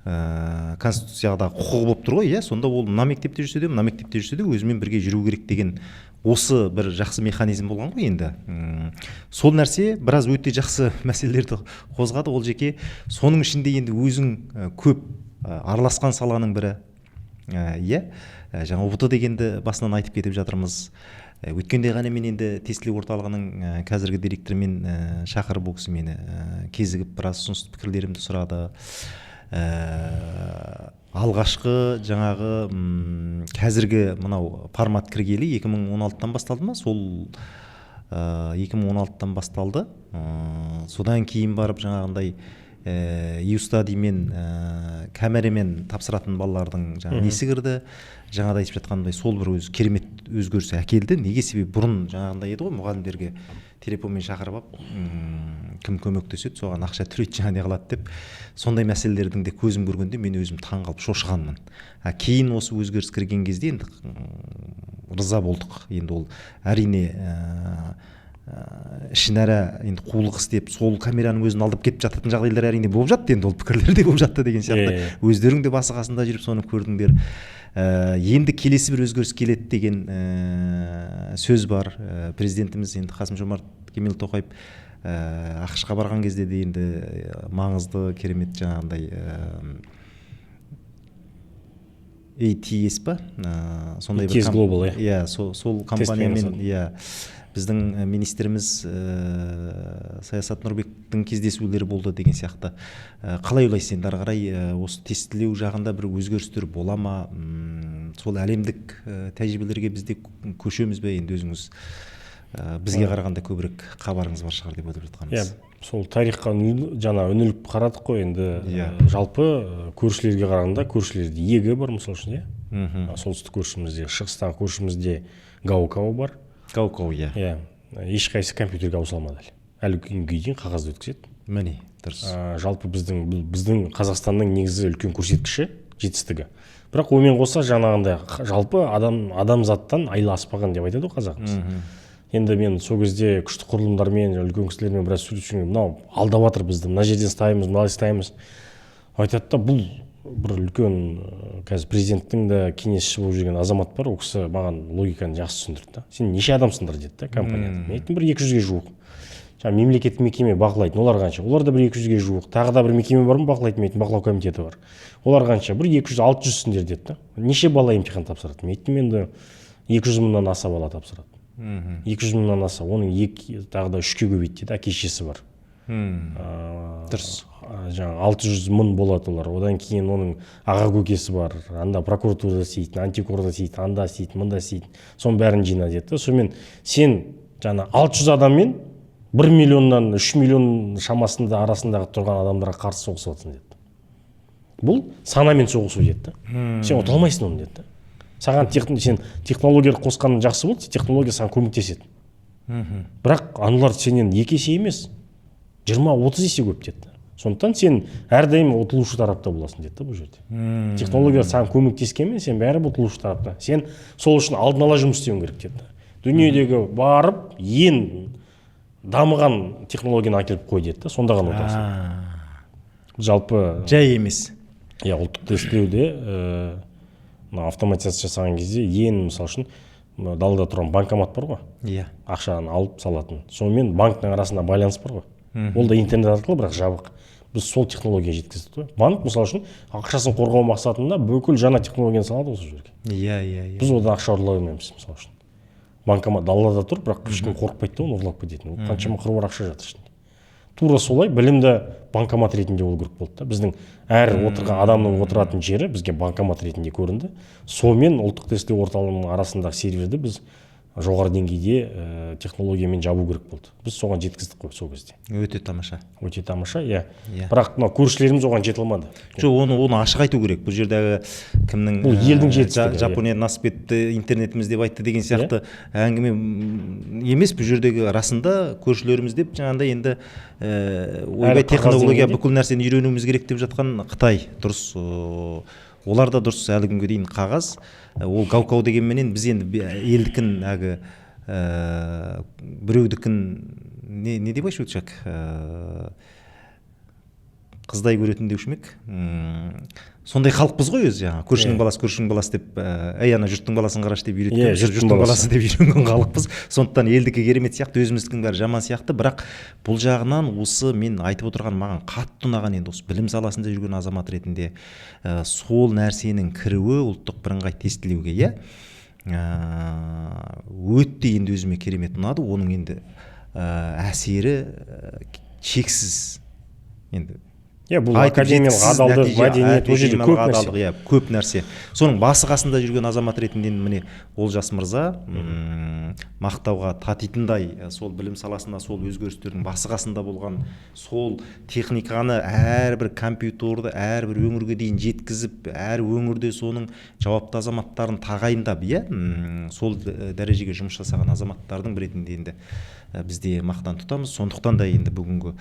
конституцияда құқығы болып тұр ғой, сонда ол мына мектепте жүрсе де, мына мектепте жүрсе де өзімен бірге жүру керек деген осы бір жақсы механизм болған ғой енді. Сол нәрсе біраз өте жақсы мәселелерді қозғады. Ол жеке соның ішінде енді өзің көп араласқан саланың бірі. Жаңа ұбт дегенді басынан айтып кетіп жатырмыз. Өткенде ғана мен енді тестілеу орталығының қазіргі директорымен шақырып, ол кісі мені кезігіп біраз ұсыныс пікірлерімді сұрады. Алғашқы жаңағы қазіргі мынау формат кіргелі 2016-тан басталды ма? Сол 2016-тан басталды. Содан кейін барып жаңағындай YouStudy мен камерамен тапсыратын балалардың несі кірді. Жаңада айтып жатқандай сол бір керемет өзгеріс әкелді. Неге себебі бұрын жаңағындай еді ғой, мұғалімдерге телефонмен шақырып алып, кім көмектеседі, соған ақша төлейді жаңа не қылады деп. Сондай мәселелердің де көзім көргенде мен өзім таң қалып шошығанмын. Кейін осы өзгеріс кірген кезде енді риза болдық. Енді ол әрине ішінара енді қулық істеп сол камераның өзін алдып кетіп жататын жағдайлар әрине болып жатты, енді ол пікірлер де болып жатты деген сияқты. Өздерің де басы қасында жүріп соны көрдіңдер. Енді келесі бір өзгеріс келеді деген сөз бар. Президентіміз енді Қасым-Жомарт Кемел Тоқаев ақш-қа барған кезде де енді маңызды керемет жаңағындай ATS па? Сондай бір ATS Global, сол компаниямен біздің министріміз Саясат Нұрбектің кездесулері болды деген сияқты. Қалай ойлайсыз енді ары қарай осы тестілеу жағында бір өзгерістер бола ма? Сол әлемдік тәжірибелерге бізде көшеміз бе? Енді өзіңіз бізге қарағанда көбірек хабарыңыз бар шығар деп ойлап жатқанбыз. Сол тарихқа жаңа үніліп қарадық қой, енді жалпы көршілерге қарағанда көршілерде егі бар, мысал үшін, солтүстік көршімізде, шығыстағы көршімізде Гаукау бар. Гаукау, ешқайсы компьютерге ауыса алмады әлі күнге дейін қағазды өткізеді. Міне, дұрыс. Жалпы біздің Қазақстанның негізі үлкен көрсеткіші, жетістігі. Бірақ онымен қоса жаңағындай жалпы адамзаттан айла аспаған деп айтады ғой қазағымыз. Енді мен сол кезде күшті құрылымдармен, үлкен кісілермен біраз сөйлесіп жүргенде, мынау алдап жатыр бізді, мына жерден ұстаймыз, мынау ұстаймыз. Айтады да, бұл бір үлкен қазір президенттің де кеңесші болып жүрген азамат бар, ол кісі маған логиканы жақсы түсіндірді да. Сен неше адамсыңдар деді да компанияда. Мен айттым бір 200-ге жуық. Жаңа мемлекеттік мекеме бақылайтын, олар қанша? Олар да бір 200-ге жуық. Тағы да бір мекеме бар ма бақылайтын, мен бақылау комитеті бар. Олар қанша? Бір 200-600-сіңдер деді да. Неше бала емтихан тапсырады? Мен айттым енді 200 мыңнан аса бала тапсырады. 200 мыңнан аса, оның тағы да 3-ке көбейді дейді, әке-шешесі бар. Дұрыс. Жаңа 600 мың болады олар. Одан кейін оның аға көкесі бар. Анда прокуратурада істейтін, антикорда істейтін, анда істейтін, мында істейтін. Соның бәрін жина деді. Сонымен сен жаңа 600 адаммен 1 миллионнан 3 миллион шамасында арасындағы тұрған адамдарға қарсы соғысып жатсың деді. Бұл санамен соғысу деді. Сен ұта алмайсың оны деді. Саған сен технология қосқаның жақсы болды, технология саған көмектеседі. Бірақ аналар сенен 2 есе емес, 20-30 есе көп деді. Сондықтан сен әрдайым ұтылушы тарапта боласың деді бұл жерде. Технология саған көмектескенмен сен бәрі ұтылушы тарапта. Сен сол үшін алдын ала жұмыс істеуің керек деді. Дүниедегі барып ең дамыған технологияны әкеліп қой деді. Сонда ғана ұтасың. Жалпы жай емес. Иә, ұлттық тестілеуде автоматизация жасаған кезде ең мысалы үшін далада тұрған банкомат бар ғой. Иә. Ақшаны алып салатын. Сонымен банктың арасында байланыс бар ғой. Ол да интернет арқылы, бірақ жабық. Біз сол технология жеткіздік қой. Банк мысалы үшін ақшасын қорғау мақсатында бүкіл жаңа технологияны салады осы жерге. Иә. Біз одан ақша ұрлай алмаймыз мысалы үшін. Банкомат далада тұр, бірақ ешкім қорықпайды да оны ұрлап кететін. Қаншама қыруар ақша жатыр ішінде. Тура солай білімді банкомат ретінде ол көріп болды да. Біздің әр отырған адамның отыратын жері бізге банкомат ретінде көрінді. Сонымен ұлттық тестілеу орталығының арасындағы серверді біз жоғары деңгейде технологиямен жабу керек болды. Біз соған жеткіздік қой сол кезде. Өте тамаша. Өте тамаша, иә. Бірақ мына көршілеріміз оған жете алмады. Жоқ, оны ашық айту керек. Бұл жердегі кімнің бұл елдің жетістігі. Жапония насып етті, интернетіміз деп айтты деген сияқты әңгіме емес. Бұл жердегі расында көршілеріміз деп жаңағындай енді ойбай технология бүкіл нәрсені үйренуіміз керек деп жатқан Қытай. Дұрыс. Олар да дұрыс әлі күнге дейін қағаз. Ол гау-гау дегенменен біз енді елдікін әгі біреудікін не деп айшу өтшек қыздай көретін деуші мек. Сондай халықпыз ғой өзі жаңа. Көршінің баласы деп, ана жұрттың баласын қараш деп үйреткен. Жұрттың баласы деп үйренген халықпыз. Сондықтан елдікі керемет сияқты, өзіміздікінің бәрі жаман сияқты. Бірақ бұл жағынан осы мен айтып отырған маған қатты ұнаған енді осы білім саласында жүрген азамат ретінде сол нәрсенің кіруі ұлттық бірыңғай тестілеуге, иә. Өтті енді өзіме керемет ұнады. Оның енді әсері шексіз. Енді бұл академиялық адалдық, мәдениет, ол жерде көп нәрсе. Көп нәрсе. Соның басы қасында жүрген азамат ретінде міне Олжас мырза мақтауға татитындай сол білім саласында сол өзгерістердің басы қасында болған, сол техниканы әрбір компьютерді әрбір өңірге дейін жеткізіп, әр өңірде соның жауапты азаматтарын тағайындап, сол дәрежеге жұмыс жасаған азаматтардың бір ретінде енді бізде мақтан тұтамыз. Сондықтан да енді бүгінгі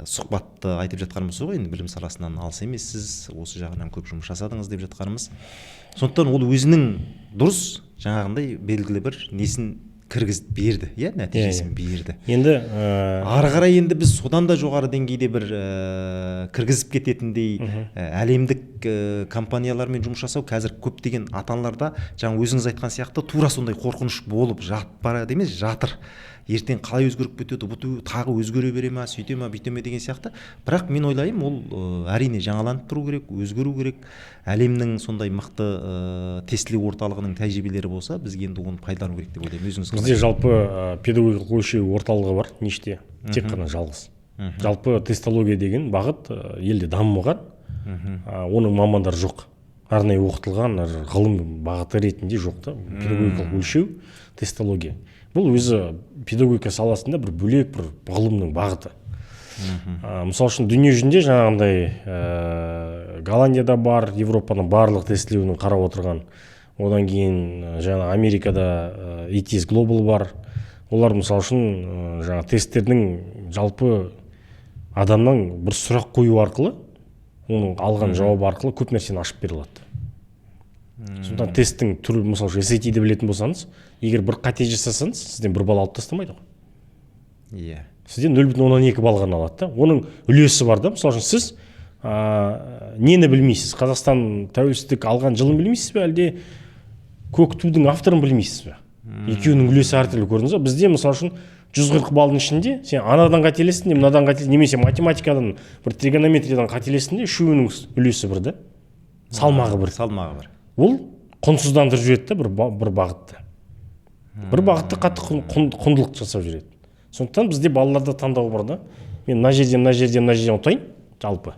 сұхбатты айтып жатқанымыз ғой, енді білім саласынан алыс емессіз, осы жағынан көп жұмыс жасадыңыз деп жатқанымыз. Сондықтан ол өзінің дұрыс жаңағындай белгілі бір несін кіргізіп берді, нәтижесін берді. Енді ары қарай енді біз содан да жоғары деңгейде бір кіргізіп кететіндей әлемдік компаниялармен жұмыс жасау қазір көптеген ата-аналарда жаңа өзіңіз айтқан сияқты тура сондай қорқыныш болып барады емес, жатыр. Ертең қалай өзгеріп кетеді, бұл тағы өзгере бере ма, сөйте ма, бүйте ме деген сияқты. Бірақ мен ойлаймын, ол әрине жаңаланып тұру керек, өзгеру керек. Әлемнің сондай мықты тестілеу орталығының тәжірибелері болса, бізге енді оны пайдалану керек деп ойлаймын. Өзіңіз қалай? Бізде жалпы педагогикалық өлшеу орталығы бар, неште, тек қана жалғыз. Жалпы тестология деген бағыт елде дамымаған, оның мамандар жоқ. Арнайы оқытылған ғылым бағыты ретінде жоқ та, педагогикалық өлшеу, тестология. Бұл өзі педагогика саласында бір бөлек бір ғылымның бағыты. Мысал үшін дүние жүзінде жаңағындай Голландияда бар, Европаның барлық тестілеуін қарап отырған. Одан кейін жаңа Америкада ETS Global бар. Олар мысал үшін жаңа тесттердің жалпы адамнан бір сұрақ қою арқылы, оның алған жауабы арқылы көп нәрсені ашып бере алады. Сондықтан тесттің түрі, мысалы SAT-ді білетін болсаңыз, егер бір қате жасасаңыз, сізден бір балл алып тастамайды ғой. Иә. Сізден 0,2 балл ғана алады да. Оның үлесі бар да. Мысалы үшін сіз нені білмейсіз, Қазақстан тәуелсіздік алған жылын білмейсіз бе, әлде көк тудың авторын білмейсіз бе? Екеуінің үлесі әртүрлі, көрдіңіз ба? Бізде мысалы үшін 140 балдың ішінде сен анадан қателестің де мынадан қателестің, немесе математикадан бір тригонометриядан қателестің де үшеуінің үлесі бір, да, салмағы бір. Ол құнсыздандырып жүреді да бір бағытты. Бір бағытты қатты құндылық жасап жүреді. Сондықтан бізде балаларда таңдау бар да. Мен мына жерден ұтайын, жалпы.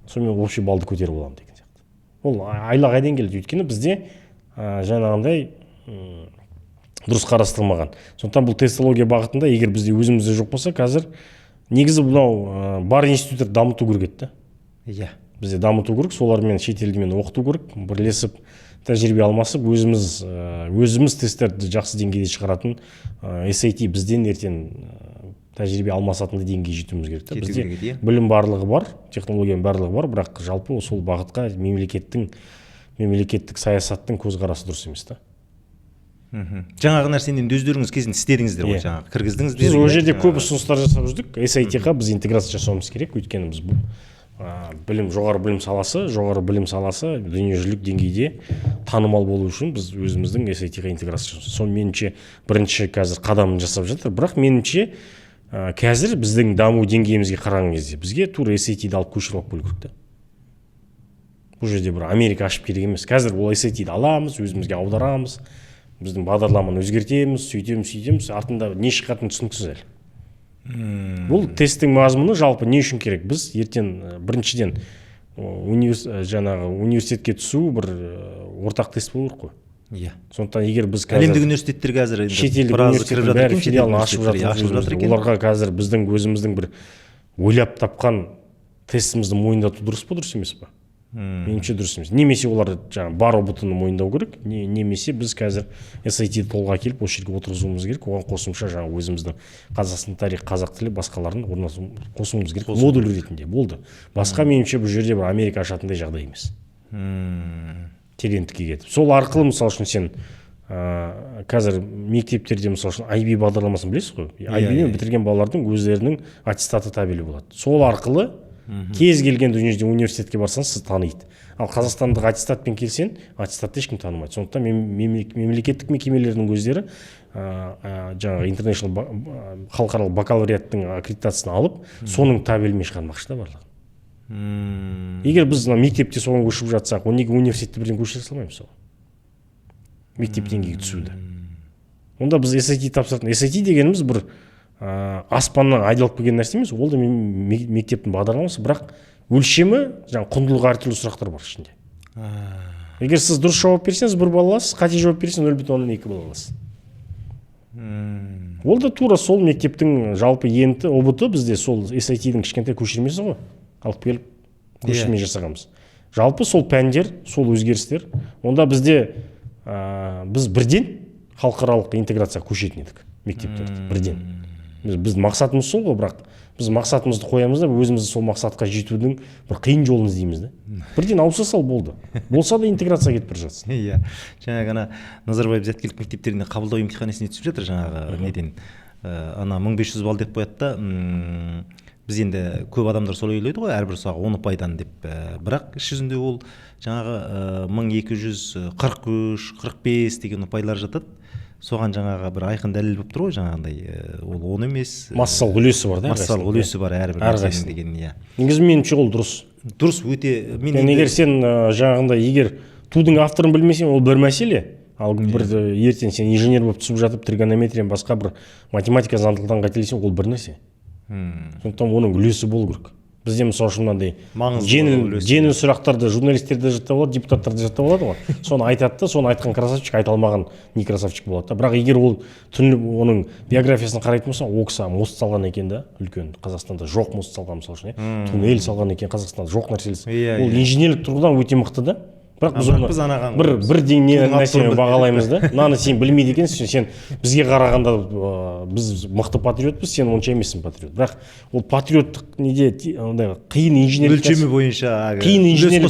Сонымен общий балды көтеріп аламын деген сияқты. Ол айла қайдан келді? Өйткені бізде жаңағындай дұрыс қарастырылмаған. Сондықтан бұл тестология бағытында егер бізде өзімізде жоқ болса, қазір негізі бұнау бар институттар дамыту керек та. Иә. Бізде дамыту керек, солармен шетелдімен оқыту керек, бірлесіп тәжірибе алмасып, өзіміз тесттерді жақсы деңгейде шығаратын SAT бізден ертең тәжірибе алмасатындай деңгейге жетуіміз керек та. Бізде білім барлығы бар, технологияның барлығы бар, бірақ жалпы сол бағытқа мемлекеттік саясаттың көзқарасы дұрыс емес та. Жаңағы нәрсені өздеріңіз кезінде істедіңіздер ғой, жаңағы кіргіздіңіздер. Біз ол жерде көп ұсыныстар жасап жүрдік. SAT-ға біз интеграция жасауымыз керек, өйткені біз жоғары білім саласы дүниежүзілік деңгейде танымал болу үшін біз өзіміздің SAT-ға интеграция жасаймыз. Соны меніңше бірінші қазір қадамын жасап жатыр, бірақ меніңше қазір біздің даму деңгейімізге қараған кезде бізге тура SAT-ді алып көшіріп алып келу керек та. Бұл жерде бір Америка ашып керек емес. Қазір ол SAT-ді аламыз, өзімізге аударамыз, біздің бағдарламаны өзгертеміз, сөйтеміз, артында не шығатыны түсініксіз әлі. Бұл тесттің мазмұны жалпы не үшін керек? Біз ертең біріншіден университетке түсу бір ортақ тест болу керек қой. Иә. Сондықтан егер біз қазір әлемдік университеттер қазір шетелдік университеттің бәрі филиалын ашып жатыр, оларға қазір біздің өзіміздің бір ойлап тапқан тестімізді мойындату дұрыс па, дұрыс емес па? Меніңше дұрыс емес. Немесе олар бар ұбт-ны мойындау керек, немесе біз қазір SAT-ді толға келіп осы жерге отырғызуымыз керек, оған қосымша өзіміздің Қазақстан тарихы, қазақ тілі басқаларын қосуымыз керек, модуль ретінде. Болды. Басқа меніңше бұл жерде бір Америка ашатындай жағдай емес. Тереңдікке кетіп. Сол арқылы мысалы үшін сен қазір мектептерде мысалы үшін IB бағдарламасын білесіз ғой. IB-ні бітірген балалардың өздерінің аттестаты табелі болады. Сол арқылы кез келген дүниеде университетке барсаңыз сіз таниды. Ал қазақстандық аттестатпен келсең, аттестатты ешкім танымайды. Сондықтан мемлекеттік мекемелердің өздері жаңағы интернешнл халықаралық бакалавриаттың аккредитациясын алып, соның табелімен шығармақшы да барлығы. Егер біз мектепте соған көшіп жатсақ, неге университетті бірден көшіре салмаймыз сол? Мектеп деңгейге түсуді. Онда біз SAT тапсыратын. SAT дегеніміз бір аспаннан айдалып келген нәрсе емес, ол да мектептің бағдарламасы, бірақ өлшемі құндылығы әртүрлі сұрақтар бар ішінде. Егер сіз дұрыс жауап берсеңіз 1 балл аласыз, қате жауап берсеңіз 0,2 балл аласыз. Ол да тура сол мектептің жалпы енді ұбт бізде сол SAT-дің кішкентай көшірмесі ғой, алып келіп көшірме жасағанбыз. Жалпы сол пәндер, сол өзгерістер, онда бізде біз бірден халықаралық интеграция көшетін едік мектептерді, бірден. Біздің мақсатымыз сол ғой, бірақ біз мақсатымызды қоямыз да өзімізді сол мақсатқа жетудің бір қиын жолын іздейміз да. Бірден ауыса сал болды. Болса да интеграция кетіп бара жатсын. Иә. Жаңағы Назарбаев зияткерлік мектептеріне қабылдау емтиханы есіне түсіп жатыр, жаңағы неден 1500 балл деп қояды да, біз енді көп адамдар солай ойлайды ғой, әрбір сұраққа 10 ұпайдан деп. Бірақ іс жүзінде ол жаңағы 1243, 45 деген ұпайлар жатады. Соған жаңағы бір айқын дәлел болып тұр ғой, жаңағындай ол 10 емес. Массалық үлесі бар да. Массалық үлесі бар әрбір нәрсенің деген, иә. Негізі меніңше ол дұрыс. Дұрыс, өте. Егер сен жаңағындай егер тудың авторын білмесең, ол бір мәселе. Ал бір ертең сен инженер болып түсіп жатып, тригонометриядан басқа бір математика заңдылықтан қателесең, ол бір нәрсе. Сондықтан оның үлесі болу керек. Бізде мысалы үшін мынандай жеңіл сұрақтарды журналистерде жаттап алады, депутаттарды жаттап алады ғой. Соны айтады да, соны айтқан красавчик, айта алмаған не красавчик болады да. Бірақ егер ол оның биографиясын қарайтын болса, ол кісі мост салған екен да, үлкен Қазақстанда жоқ мост салған мысалы үшін, туннель салған екен Қазақстанда жоқ нәрселесі. Ол инженерлік тұрғыдан өте мықты да. Бірақ біз оны бір нәрсені бағалаймыз да. Мынаны сен білмейді екенсің, сен бізге қарағанда біз мықты патриотпыз, сен онша емессің патриот. Бірақ ол патриоттық неде қиын инженерлік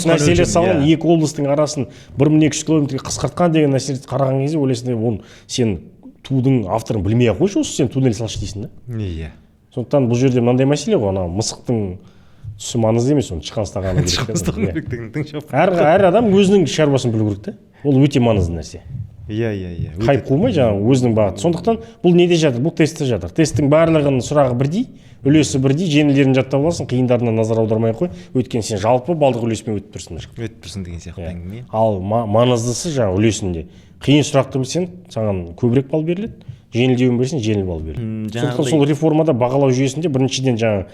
нәрселер салған, екі облыстың арасын 1200 километрге қысқартқан деген нәрселерді қараған кезде ойлайсың, оны сен тудың авторын білмей ақ қойшы, осы сен туннель салшы дейсің да. Иә. Сондықтан бұл жерде мынандай мәселе ғой, мысықтың түсі маңызды емес, оны шыққан ұстағаны керек. шыққан ұстағаны керек деген тың шап. Әр адам өзінің шаруасын білу керек та. Ол өте маңызды нәрсе. Иә. Хайп қылмай жаңағы өзінің бағыты. Сондықтан бұл неде жатыр? Бұл тестте жатыр. Тесттің барлығының сұрағы бірдей, үлесі бірдей, жеңілдерін жаттап аласың, қиындарына назар аудармай қой. Өйткені сен жалпы балдық үлеспен өтіп тұрсың. Өтіп тұрсың деген сияқты әңгіме. Ал маңыздысы жаңағы үлесінде. Қиын сұрақты білсең, саған көбірек балл беріледі. Жеңілдеуін берсең, жеңіл балл беріледі. Сондықтан сол реформада бағалау жүйесінде біріншіден жаңағы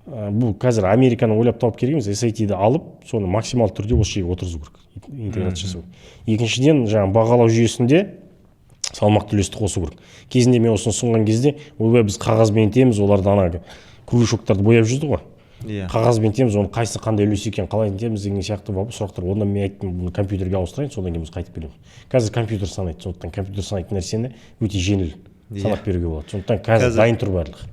бұл қазір Американың ойлап тауып керегіміз SAT-ді алып, соны максимал түрде осы жерге отырғызу керек. Интеграция жасау. Екіншіден жаңағы бағалау жүйесінде салмақты үлесті қосу керек. Кезінде мен осыны ұсынған кезде, ойбай біз қағазбен тиеміз, оларды ана кружоктарды бояп жүрді ғой. Қағазбен тиеміз, оны қайсы қандай үлес екенін қалай тиеміз деген сияқты сұрақтар. Онда мен айттым, бұны компьютерге ауыстырайын, содан кейін біз қайтып келеміз. Қазір компьютер санайды, сондықтан компьютер санайтын нәрсені өте жеңіл санап беруге болады. Сондықтан қазір дайын тұр барлығы.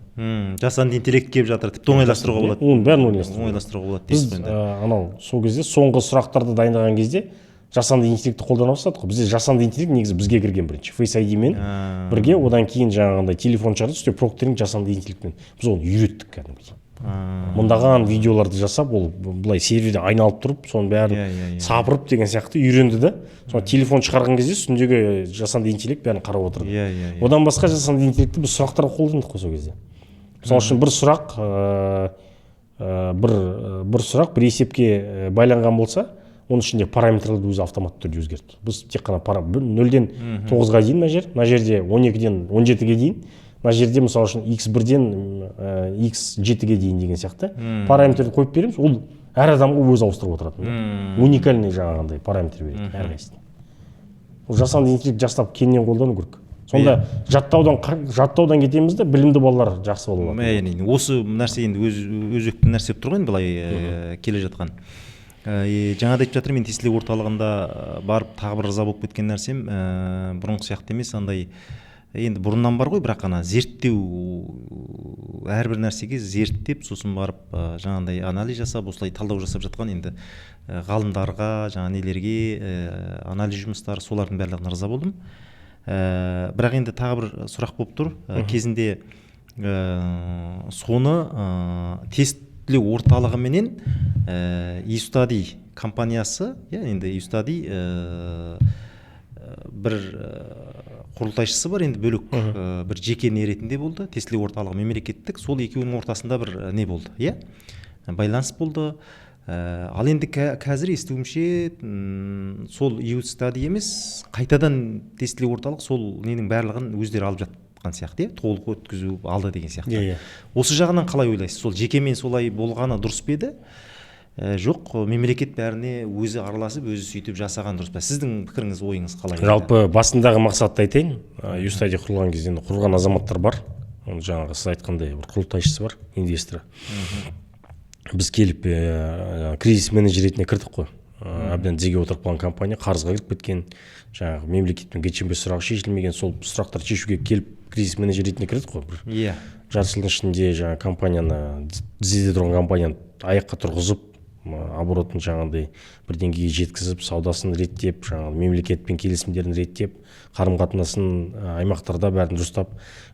Жасанды интеллект келіп жатыр, тіпті оңайластыруға болады. Оның бәрін оңайластыруға болады. Біз анау сол кезде соңғы сұрақтарды дайындаған кезде жасанды интеллектті қолдана бастадық қой. Бізде жасанды интеллект негізі бізге кірген бірінші. Face ID мен бірге, одан кейін жаңағындай телефон шығарды, үстіне прокторинг жасанды интеллектпен. Біз оны үйреттік кәдімгідей. Мыңдаған видеоларды жасап, ол былай серверде айналып тұрып, соның бәрін сапырып деген сияқты үйренді да. Соны телефон шығарған кезде үстіндегі жасанды интеллект бәрін қарап отырды. Одан басқа жасанды интеллектті біз сұрақтарға қолдандық қой сол кезде. Мысалы үшін бір сұрақ, бір есепке байланған болса, оның ішінде параметрлерді өзі автоматты түрде өзгертті. Біз тек қана 0-ден 9-ға дейін мына жерде 12-ден 17-ге дейін, мына жерде мысалы үшін x1-ден x7-ге дейін деген сияқты параметрді қойып береміз, ол әр адамға өзі ауыстырып отырады. Уникальный жаңағындай параметр береді әрқайсысына. Ол жасанды интеллект жастап кеңінен қолдану керек. Сонда жаттаудан кетеміз де білімді балалар жақсы болады. Осы нәрсе енді өзекті нәрсе болып тұрған былай келе жатқан. Жаңа айтып жатыр, мен тестілеу орталығында барып тағы бір ырза болып кеткен нәрсем, бұрынғы сияқты емес, андай енді бұрыннан бар ғой, бірақ ана зерттеу, әрбір нәрсеге зерттеп, сосын барып жаңағындай анализ жасап, осылай талдау жасап жатқан енді ғалымдарға, жаңа нелерге анализ жұмыстары, солардың барлығына ырза болдым. Бірақ енді тағы бір сұрақ болып тұр. Кезінде соны тестілеу орталығы менен eStudy компаниясы, енді eStudy бір құрылтайшысы бар, енді бөлек бір жеке не ретінде болды. Тестілеу орталығы мемлекеттік, сол екеуінің ортасында бір не болды, байланыс болды. Ал енді қазір естуімше сол eStudy емес, қайтадан тестілеу орталық сол ненің барлығын өздері алып жатқан сияқты, толық өткізу алды деген сияқты. Осы жағынан қалай ойлайсыз? Сол жекемен солай болғаны дұрыс па еді? Жоқ, мемлекет бәріне өзі араласып, өзі сөйтіп жасаған дұрыс па? Сіздің пікіріңіз, ойыңыз қалай? Жалпы басындағы мақсатты айтайын. eStudy құрылған кезде құрған азаматтар бар. Жаңағы сіз айтқандай бір құрылтайшысы бар, инвесторы. Біз келіп кризис менеджер ретінде кірдік қой. Әбден тізеге отырып қалған компания, қарызға кіріп кеткен, жаңағы мемлекеттен ГЧБ сұрағы шешілмеген, сол сұрақтарды шешуге келіп кризис менеджер ретінде кірдік қой. Жарты жылдың ішінде жаңағы компанияны, тізеде тұрған компанияны аяққа тұрғызып, оборотын жаңағыдай бір деңгейге жеткізіп, саудасын реттеп, жаңағы мемлекетпен келісімдерін реттеп, қарым-қатынасын аймақтарда бәрін дұрыстап,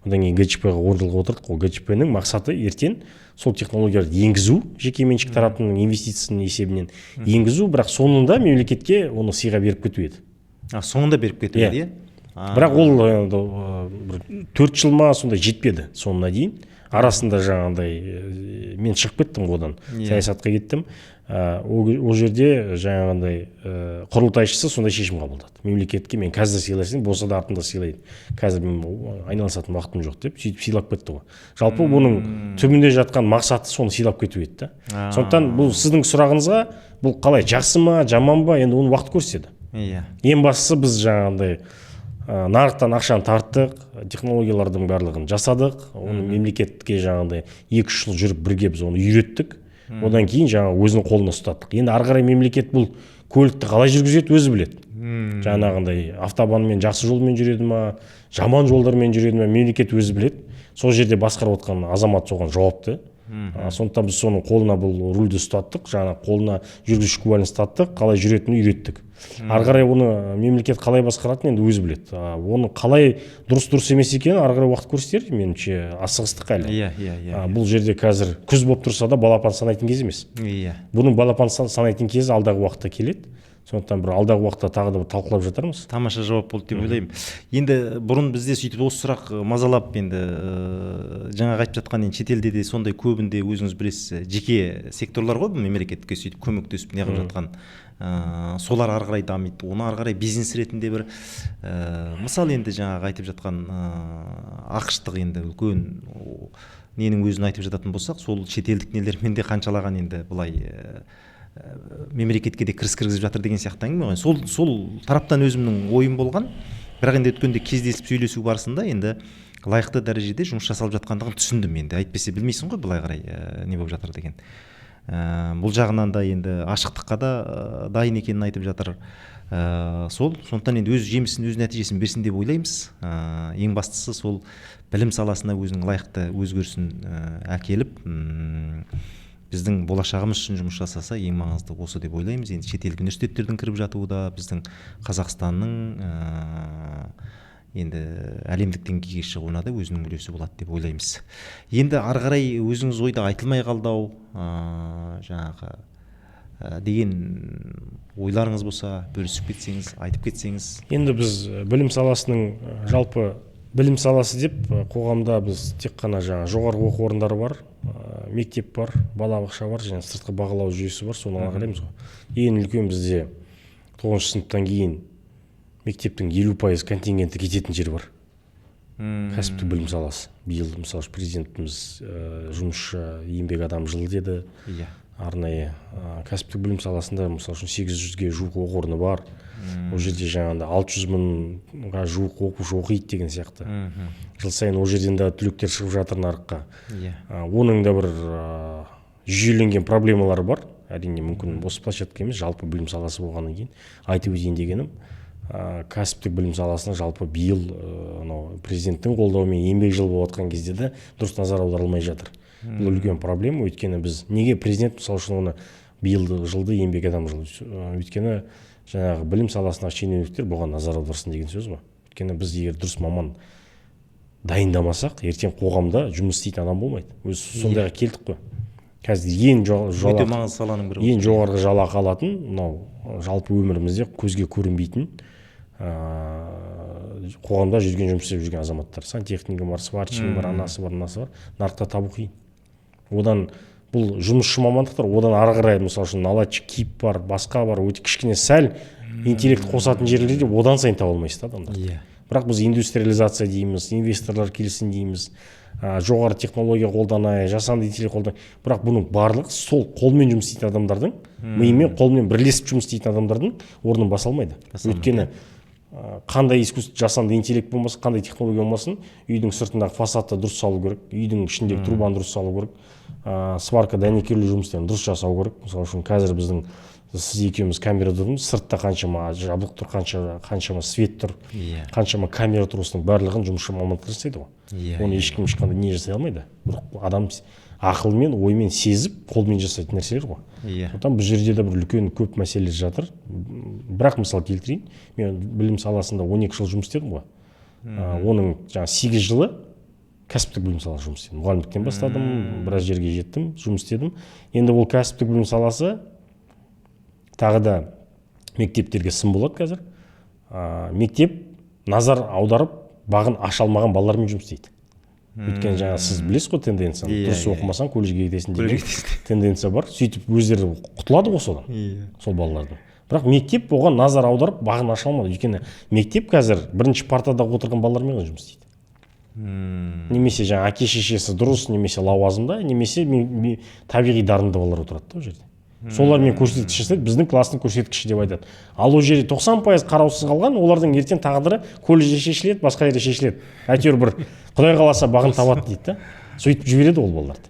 одан кейін ГЧП-ға орнатылып отырдық. Ол ГЧП-нің мақсаты ертең сол технологияларды енгізу, жеке меншік тарапының инвестициясының есебінен енгізу, бірақ соңында мемлекетке оны сыйға беріп кету еді. Соңында беріп кету еді, бірақ ол 4 жыл ма сондай жетпеді соңына дейін. Арасында жаңағындай мен шығып кеттім одан, саясатқа кеттім. Ол жерде жаңағындай құрылтайшысы сондай шешім қабылдады. Мемлекетке мен қазір сыйлайсың, болса да артында сыйлайын. Қазір мен айналысатын уақытым жоқ деп, сөйтіп сыйлап кетті ғой. Жалпы бұның түбінде жатқан мақсаты соны сыйлап кету еді. Сондықтан бұл сіздің сұрағыңызға, бұл қалай, жақсы ма, жаман ба, енді оны уақыт көрсетеді. Ең бастысы біз жаңағындай нарықтан ақшаны тарттық, технологиялардың барлығын жасадық, оны мемлекетке жаңағындай 2-3 жыл жүріп бірге біз оны үйреттік. Одан кейін жаңағы өзінің қолына ұстаттық. Енді ары қарай мемлекет бұл көлікті қалай жүргізеді өзі біледі. Жаңағындай автобанмен, жақсы жолмен жүреді ма, жаман жолдармен жүреді ма, мемлекет өзі біледі. Сол жерде басқарып отқан азамат соған жауапты. Сондықтан біз соның қолына бұл рульді ұстаттық, жаңа қолына жүргізуші куәлігін ұстаттық, қалай жүретінін үйреттік. Ары қарай оны мемлекет қалай басқаратынын енді өзі біледі. Оны қалай дұрыс емес екенін ары қарай уақыт көрсетер, меніңше асығыстық әлі. Бұл жерде қазір күз болып тұрса да балапан санайтын кез емес. Бұның балапан санайтын кезі алдағы уақытта келеді. Сондықтан бір алдағы уақытта тағы да талқылап жатармыз. Тамаша жауап болды деп ойлаймын. Енді бұрын бізде сөйтіп осы сұрақ мазалап, енді жаңағы айтып жатқан шетелде де сондай көбінде өзіңіз білесіз, жеке секторлар ғой, мемлекетке сөйтіп көмектесіп неғып жатқан. Солар ары қарай дамиды. Оны ары қарай бизнес ретінде бір мысалы енді жаңағы айтып жатқан ақштық енді үлкен ненің өзін айтып жататын болсақ, сол шетелдік нелермен де қаншалаған енді былай мемлекетке де кіріс кіргізіп жатыр деген сияқты әңгіме ғой. Сол тараптан өзімнің ойым болған, бірақ енді өткенде кездесіп сөйлесу барысында енді лайықты дәрежеде жұмыс жасалып жатқандығын түсіндім. Енді әйтпесе білмейсің ғой былай қарай не болып жатыр деген. Бұл жағынан да енді ашықтыққа да дайын екенін айтып жатыр. Сондықтан енді өз жемісін, өз нәтижесін берсін деп ойлаймыз. Ең бастысы сол білім саласына өзінің лайықты өзгерісін әкеліп, біздің болашағымыз үшін жұмыс жасаса ең маңызды осы деп ойлаймыз. Енді шетелдік университеттердің кіріп жатуы да біздің Қазақстанның енді әлемдік деңгейге шығуына да өзінің үлесі болады деп ойлаймыз. Енді ары қарай өзіңіз ойда айтылмай қалдау жаңағы деген ойларыңыз болса бөлісіп кетсеңіз, айтып кетсеңіз. Енді біз білім саласының жалпы білім саласы деп қоғамда біз тек қана жаңа жоғарғы оқу орындары бар, мектеп бар, балабақша бар, және сыртқы бағалау жүйесі бар, соны қараймыз ғой. Ең үлкен бізде 9 сыныптан кейін мектептің 50% контингенті кететін жер бар. Кәсіптік білім саласы. Биыл мысалы президентіміз жұмысшы еңбек адам жылы деді. Арнайы кәсіптік білім саласында мысалы үшін 800-ге жуық оқу орны бар. Ол жерде жаңағында 600 мыңға жуық оқушы оқиды деген сияқты. Жыл сайын ол жерден де түлектер шығып жатыр нарыққа. Оның да бір жүйеленген проблемалары бар. Әрине мүмкін осы площадка емес, жалпы білім саласы болғаннан кейін айтып өтейін дегенім, кәсіптік білім саласына жалпы биыл президенттің қолдауымен еңбек жылы болып жатқан кезде де дұрыс назар аударылмай жатыр. Бұл үлкен проблема, өйткені біз неге президент мысалы үшін оны биылғы жылды еңбек адам жылы, өйткені жаңағы білім саласындағы шенеуніктер бұған назар аударсын деген сөз ғой. Өйткені біз егер дұрыс маман дайындамасақ, ертең қоғамда жұмыс істейтін адам болмайды. Өз сондайға келдік қой. Қазір ең жоғарғы жалақы алатын, мынау жалпы өмірімізде көзге көрінбейтін қоғамда жүрген жұмыс істеп жүрген азаматтар. Сантехника бар, сварщик бар, анасы бар, нарықта табу қиын. Одан бұл жұмысшы мамандықтар, одан ары қарай мысалы үшін наладчик, киіп бар, басқа бар, өте кішкене сәл интеллект қосатын жерлерде одан сайын таба алмайсыз адамдар. Бірақ біз индустриализация дейміз, инвесторлар келсін дейміз, жоғары технология қолданайық, жасанды интеллект қолданайық. Бірақ бұның барлығы сол қолмен жұмыс істейтін адамдардың, миымен, қолмен бірлесіп жұмыс істейтін адамдардың орнын баса алмайды. Өйткені қандай жасанды интеллект болмасын, қандай технология болмасын, үйдің сыртындағы фасадты дұрыс салу керек, үйдің ішіндегі трубаны дұрыс салу керек, сварка дәнекерлеу жұмыстарын дұрыс жасау керек. Мысалы үшін қазір біздің сіз екеуміз камерада тұрмыз, сыртта қаншама жабдық тұр, қаншама свет тұр, қаншама камера тұр, осының барлығын жұмысшы мамандықтар істейді ғой. Оны ешкім ешқандай не жасай алмайды. Бір адам ақылмен, оймен сезіп, қолмен жасайтын нәрселер ғой. Сондықтан бұл жерде де бір үлкен көп мәселелер жатыр. Бірақ мысал келтірейін, мен білім саласында 12 жыл жұмыс істедім ғой. Оның жаңа 8 жылы кәсіптік білім саласы жұмыс істедім. Мұғалімдіктен бастадым, біраз жерге жеттім, жұмыс істедім. Енді ол кәсіптік білім саласы тағы да мектептерге сын болады қазір. Мектеп назар аударып, бағын аша алмаған балалармен жұмыс істейді. Өйткені жаңа сіз білесіз ғой тенденцияны, дұрыс оқымасаң колледжге кетесің деген тенденция бар. Сөйтіп өздері құтылады ғой содан, сол балалардың. Бірақ мектеп оған назар аударып, бағын аша алмады. Өйткені мектеп қазір бірінші партада отырған балалармен ғана жұмыс істейді. Немесе жаңа әке-шешесі дұрыс, немесе лауазымда, немесе табиғи дарынды балалар отырады ол жерде. Солармен көрсеткіш жасайды, біздің класстың көрсеткіші деп айтады. Ал ол жерде 90% қараусыз қалған, олардың ертең тағдыры колледжде шешіледі, басқа жерде шешіледі. Әйтеуір бір Құдай қаласа бағын табады дейді да. Сөйтіп жібереді ол балаларды.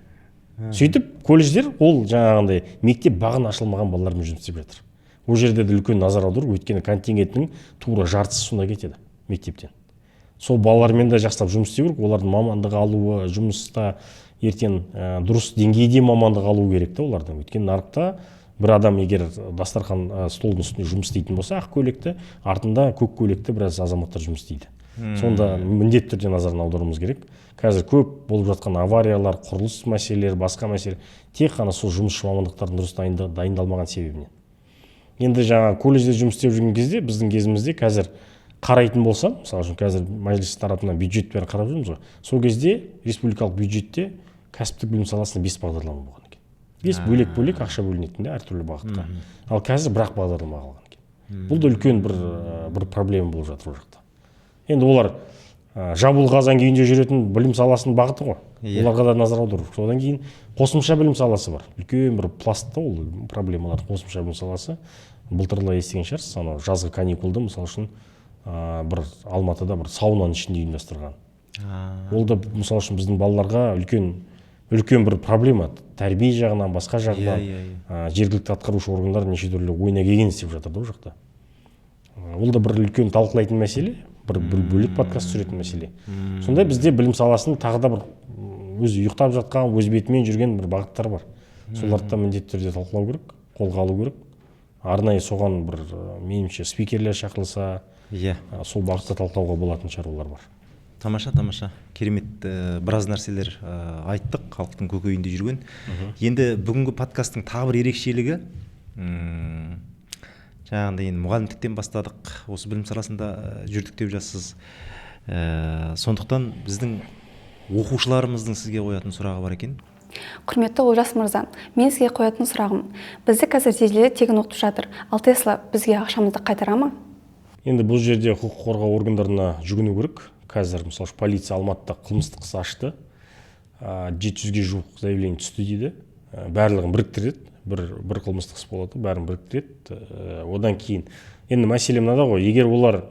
Сөйтіп колледждер ол жаңағындай мектеп бағын ашылмаған балалармен жұмыс істеп жатыр. Ол жерде де үлкен назар аудару, өйткені контингенттің тура жартысы сонда кетеді мектептен. Сол балалармен де жақсылап жұмыс істеу керек, олардың мамандық алуы, жұмыста ертең дұрыс деңгейде мамандық алу керек та олардан. Өйткені нарықта бір адам егер дастархан столдың үстінде жұмыс істейтін болса, ақ көйлекті, артында көк көйлекті біраз азаматтар жұмыс істейді. Сонда міндетті түрде назарын аударуымыз керек. Қазір көп болып жатқан авариялар, құрылыс мәселелері, басқа мәселе тек қана сол жұмысшы мамандықтардың дұрыс дайындалмаған себебінен. Енді жаңа колледжде жұмыс істеп жүрген кезде, біздің кезімізде қазір қарайтын болсам, мысалы үшін қазір мәжіліс тарапынан бюджет бәрін қарап жүрміз ғой. Сол кезде республикалық бюджетте кәсіптік білім саласында 5 бағдарлама болған екен. 5 бөлек ақша бөлінетін де әртүрлі бағытқа. Ал қазір бір-ақ бағдарлама қалған екен. Бұл да үлкен бір проблема болып жатыр ол жақта. Енді олар жабулы қазан күйінде жүретін білім саласының бағыты ғой. Оларға да назар аудару. Содан кейін қосымша білім саласы бар. Үлкен бір пластта ол проблемалар. Қосымша білім саласы. Былтырла естіген шығарсыз, анау жазғы каникулды мысалы үшін бір Алматыда бір саунаның ішінде ұйымдастырған. Ол да мысалы үшін біздің балаларға үлкен бір проблема. Тәрбие жағынан, басқа жағынан жергілікті атқарушы органдар неше түрлі ойына келген істеп жатыр да ол жақта. Ол да бір үлкен талқылайтын мәселе. Бір бөлек подкаст түсіретін мәселе. Сондай бізде білім саласының тағы да бір өзі ұйықтап жатқан, өз бетімен жүрген бір бағыттар бар. Соларды да міндетті түрде талқылау керек, қолға алу керек. Арнайы соған бір меніңше спикерлер шақырылса, сол бағытта талқылауға болатын шаруалар бар. Тамаша. Керемет біраз нәрселер айттық, халықтың көкейінде жүрген. Енді бүгінгі подкасттың тағы бір ерекшелігі, жаңағыдай енді мұғалімдіктен бастадық, осы білім саласында жүрдік деп жатсыз. Сондықтан біздің оқушыларымыздың сізге қоятын сұрағы бар екен. Құрметті Олжас мырза, мен сізге қоятын сұрағым. Бізді қазір Тезледе тегін оқытып жатыр. Ал Тесла бізге ақшамызды қайтара ма? Енді бұл жерде құқық қорғау органдарына жүгіну керек. Қазір мысалы полиция Алматыда қылмыстық іс ашты. 700-ге жуық заявление түсті дейді. Барлығын біріктіреді. Бір қылмыстық іс болады, бәрін біріктіреді. Одан кейін енді мәселе мынада ғой, егер олар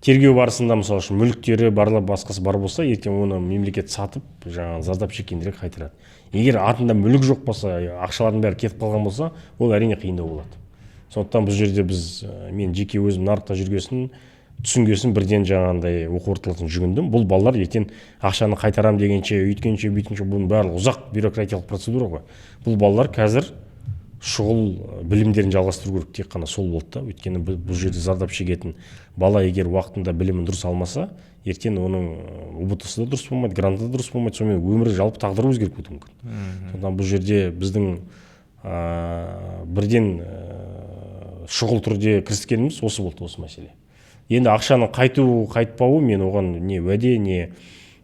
тергеу барысында мысалы үшін мүліктері барлар басқасы бар болса, ертең оны мемлекет сатып, жаңағы зардап шеккендерге қайтарады. Егер артында мүлік жоқ болса, ақшалардың бәрі кетіп қалған болса, ол әрине қиындау болады. Сондықтан бұл жерде мен жеке өзім нарықта жүргесін, түсінгесін бірден жаңағындай оқу орталығына жүгіндім. Бұл балалар ертең ақшаны қайтарам дегенше, үйткенше, бұның барлығы ұзақ бюрократиялық процедура ғой. Бұл балалар қазір шұғыл білімдерін жалғастыру керек, тек қана сол болды да. Өйткені бұл жерде зардап шегетін бала егер уақытында білімін дұрыс алмаса, ертең оның ұбт-сы да дұрыс болмайды, гранты да дұрыс болмайды, сонымен өмірі жалпы тағдыры өзгеріп мүмкін. Сондықтан бұл жерде біздің бірден шұғыл түрде кіріскеніміз осы болды, осы мәселе. Енді ақшаны қайтпауы мен оған не уәде, не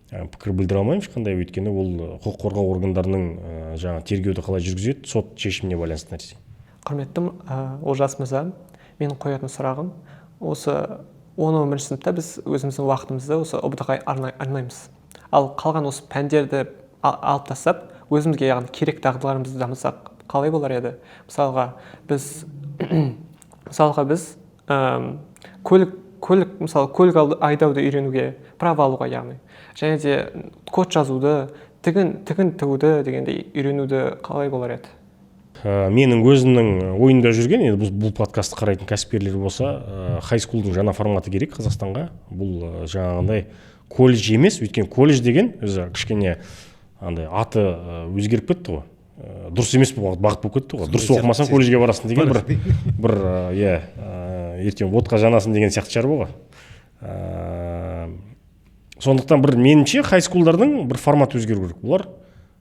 пікір білдіре алмаймын ешқандай, өйткені ол құқық қорғау органдарының жаңа тергеуді қалай жүргізеді, сот шешіміне байланысты нәрсе. Құрметті Олжас мырза, менің қоятын сұрағым, осы 11 сыныпта біз өзіміздің уақытымызды осы ұбт-ға арнаймыз. Ал қалған осы пәндерді алып тастап, өзімізге яғни керек дағдыларымызды дамытсақ қалай болар еді? Мысалға біз көлік айдауды үйренуге, право алуға яғни. Және де код жазуды, тігін тігуді дегендей үйренуді қалай болар еді? Менің өзімнің ойында жүрген, енді бұл подкастты қарайтын кәсіпкерлер болса, хай-скулдың жаңа форматы керек Қазақстанға. Бұл жаңағындай колледж емес, өйткені колледж деген өзі кішкене аты өзгеріп кетті ғой. Дұрыс емес бағыт болып кетті ғой. Дұрыс оқымасаң колледжге барасың деген бір ертең водқа жанасың деген сияқты шар болған. Сондықтан меніңше хай-скулдардың бір формат өзгеру керек. Олар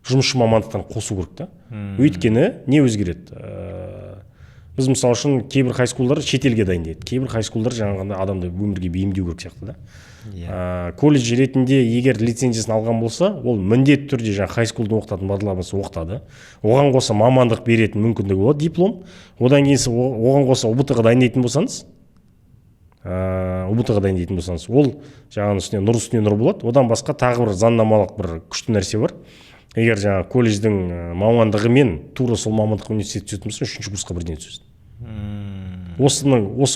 жұмысшы мамандықтан қосу керек та. Өйткені не өзгереді? Біз мысалы үшін кейбір хай-скулдар шетелге дайындайды. Кейбір хай-скулдар жаңағындай адамды өмірге бейімдеу керек сияқты да. Колледж ретінде егер лицензиясын алған болса, ол міндетті түрде жаңа хай-скулды оқытатын бағдарламасы оқытады. Оған қоса мамандық беретін мүмкіндігі болады, диплом. Одан кейін оған қоса ұбт-ға дайындайтын болсаңыз, ол жаңағы үстіне нұр болады. Одан басқа тағы бір заңнамалық бір күшті нәрсе бар. Егер жаңа колледждің мамандығымен тура сол мамандық университетте түсетін болса, 3-ші курсқа бірден түсесің. Осы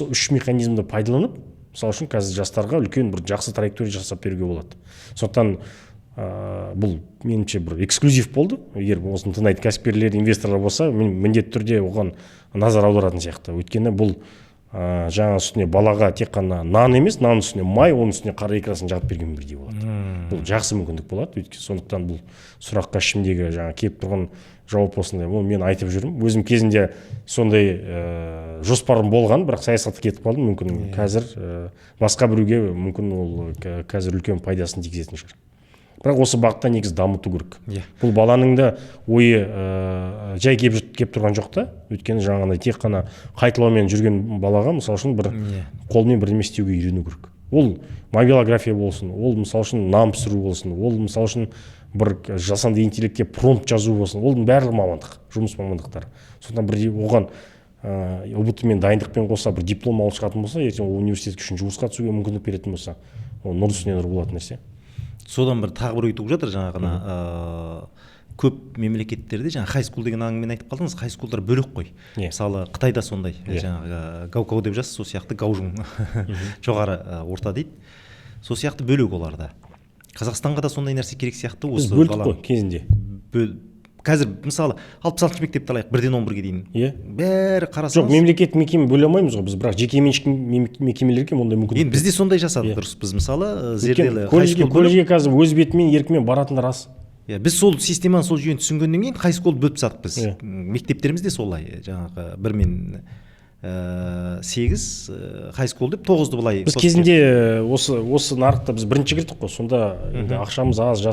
үш механизмді пайдаланып, мысалы үшін қазір жастарға үлкен бір жақсы траектория жасап беруге болады. Сондықтан бұл меніңше бір эксклюзив болды. Егер осыны тыңдайтын кәсіпкерлер, инвесторлар болса, мен міндетті түрде оған назар аударатын сияқты. Өйткені бұл жаңа үстіне балаға тек қана нан емес, нан үстіне май, оның үстіне қара икрасын жағып берген бірдей болады. Бұл жақсы мүмкіндік болады. Өйткені сондықтан бұл сұраққа ішімдегі жаңа келіп тұрған жауап осындай. Бұл мен айтып жүрмін. Өзім кезінде сондай жоспарым болған, бірақ саясатқа кетіп қалдым. Мүмкін қазір басқа біреуге мүмкін ол қазір үлкен пайдасын тигізетін шығар. Бірақ осы бағытта негізі дамыту керек. Бұл баланың да ойы жай кеп тұрған жоқ та. Өйткені жаңағындай тек қана қайталаумен жүрген балаға мысалы үшін бір қолмен бірдеме істеуге үйрену керек. Ол мобилография болсын, ол мысалы үшін нам пісіру болсын, ол мысалы үшін бір жасанды интеллектке промпт жазу болсын, ол барлығы мамандық, жұмыс мамандықтары. Сондықтан бір оған ұбт мен дайындықпен қоса бір диплом алып шығатын болса, ертең ол университет үшін жұмысқа түсуге мүмкіндік беретін болса, ол нұр үстіне нұр болатын нәрсе. Содан бір тағы бір ой туып жатыр жаңағына көп мемлекеттерде жаңа хай-скул деген әңгімені айтып қалдыңыз, хай-скулдар бөлек қой. Мысалы Қытайда сондай жаңағы гаукау деп жазса, сол сияқты гаужун жоғары орта дейді. Сол сияқты бөлек оларда. Қазақстанға да сондай нәрсе керек сияқты. Біз бөлдік қой кезінде. Қазір мысалы 66 мектепті алайық 1-ден 11-ге дейін. Бәрі қарасаңыз. Жоқ, мемлекет мекеме бөле алмаймыз ғой. Біз бірақ жеке меншік мекемелерге ондай мүмкіндік. Енді бізде сондай жасадық, дұрыс. Біз мысалы зерделі колледжге қазір өз бетімен еркімен баратындар аз. Біз сол системаны, сол жүйені түсінгеннен кейін хай-скулды бөліп тастадық біз. Мектептерімізде солай, жаңағы 1 мен 8 хай-скул деп 9-ды былай. Біз кезінде осы нарықта біз бірінші кірдік қой. Сонда енді ақшамыз аз,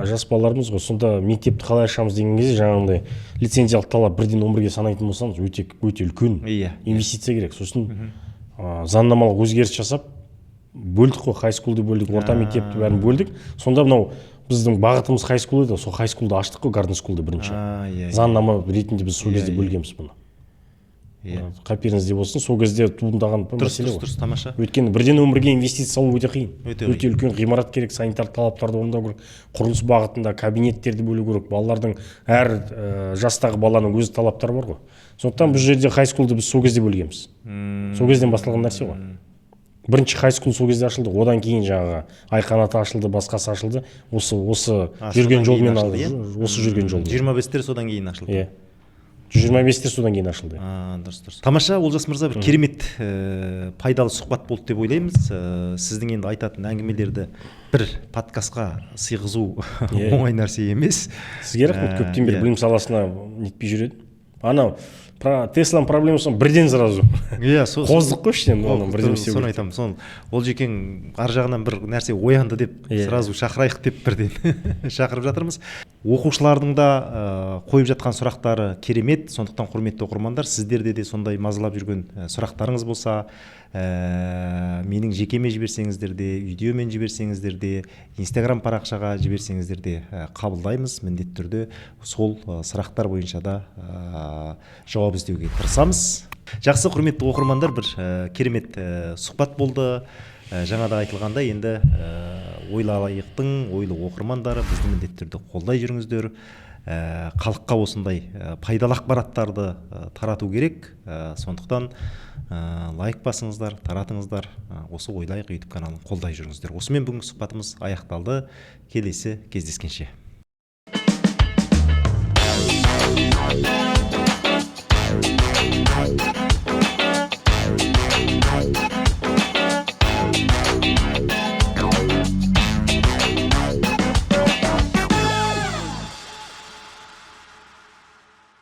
жас балаларымыз ғой. Сонда мектепті қалай ашамыз деген кезде жаңағындай лицензиялық талап 1-ден 11-ге санайтын болсаңыз өте үлкен инвестиция керек. Сосын заңнамалық өзгеріс жасап бөлдік қой, хай-скулды бөлдік, орта мектепті бәрін бөлдік. Сонда мынау біздің бағытымыз хай-скул еді, сол хай-скулды аштық қой, гарден скулды бірінші. Заңнама ретінде біз сол кезде бөлгенбіз бұны. Қаперіңізде болсын, сол кезде туындаған мәселе ғой. Дұрыс, тамаша. Өйткені 1-ден 11-ге инвестиция салу өте қиын. Өте үлкен ғимарат керек, санитар талаптарды орындау керек, құрылыс бағытында кабинеттерді бөлу керек, балалардың әр жастағы баланың өз талаптары бар ғой. Сондықтан бұл жерде хай-скулды біз сол кезде бөлгенбіз. Сол кезден басталған нәрсе ғой. Бірінші хай-скул сол кезде ашылды, одан кейін жаңағы айқанаты ашылды, басқасы ашылды. Осы жүрген жолмен осы жүрген жолмен. 25-тер содан кейін ашылды. 125-тер содан кейін ашылды. Дұрыс. Тамаша, Олжас мырза, бір керемет пайдалы сұхбат болды деп ойлаймыз. Сіздің енді айтатын әңгімелерді бір подкастқа сыйғызу оңай нәрсе емес. Сізге рахмет, көптен бері білім саласына нетпей жүреді. Анау Тесланың проблемасын бірден сразу қоздық қой іштен, соны айтамын. Ол жекең ар жағынан бір нәрсе оянды деп сразу шақырайық деп бірден шақырып жатырмыз. Оқушылардың да қойып жатқан сұрақтары керемет. Сондықтан құрметті оқырмандар, сіздерде де сондай мазалап жүрген сұрақтарыңыз болса, менің жекеме жіберсеңіздер де, видеомен жіберсеңіздер де, Instagram парақшаға жіберсеңіздер де қабылдаймыз. Міндетті түрде сол сұрақтар бойынша да жауап іздеуге тырысамыз. Жақсы, құрметті оқырмандар, бір керемет сұхбат болды. Жаңада айтылғандай, енді ойлы алайықтың ойлы оқырмандары бізді міндетті түрде қолдай жүріңіздер. Халыққа осындай пайдалы ақпараттарды тарату керек. Сондықтан лайк басыңыздар, таратыңыздар. Осы ойлайық YouTube каналын қолдай жүріңіздер. Осымен бүгінгі сұхбатымыз аяқталды. Келесі кездескенше.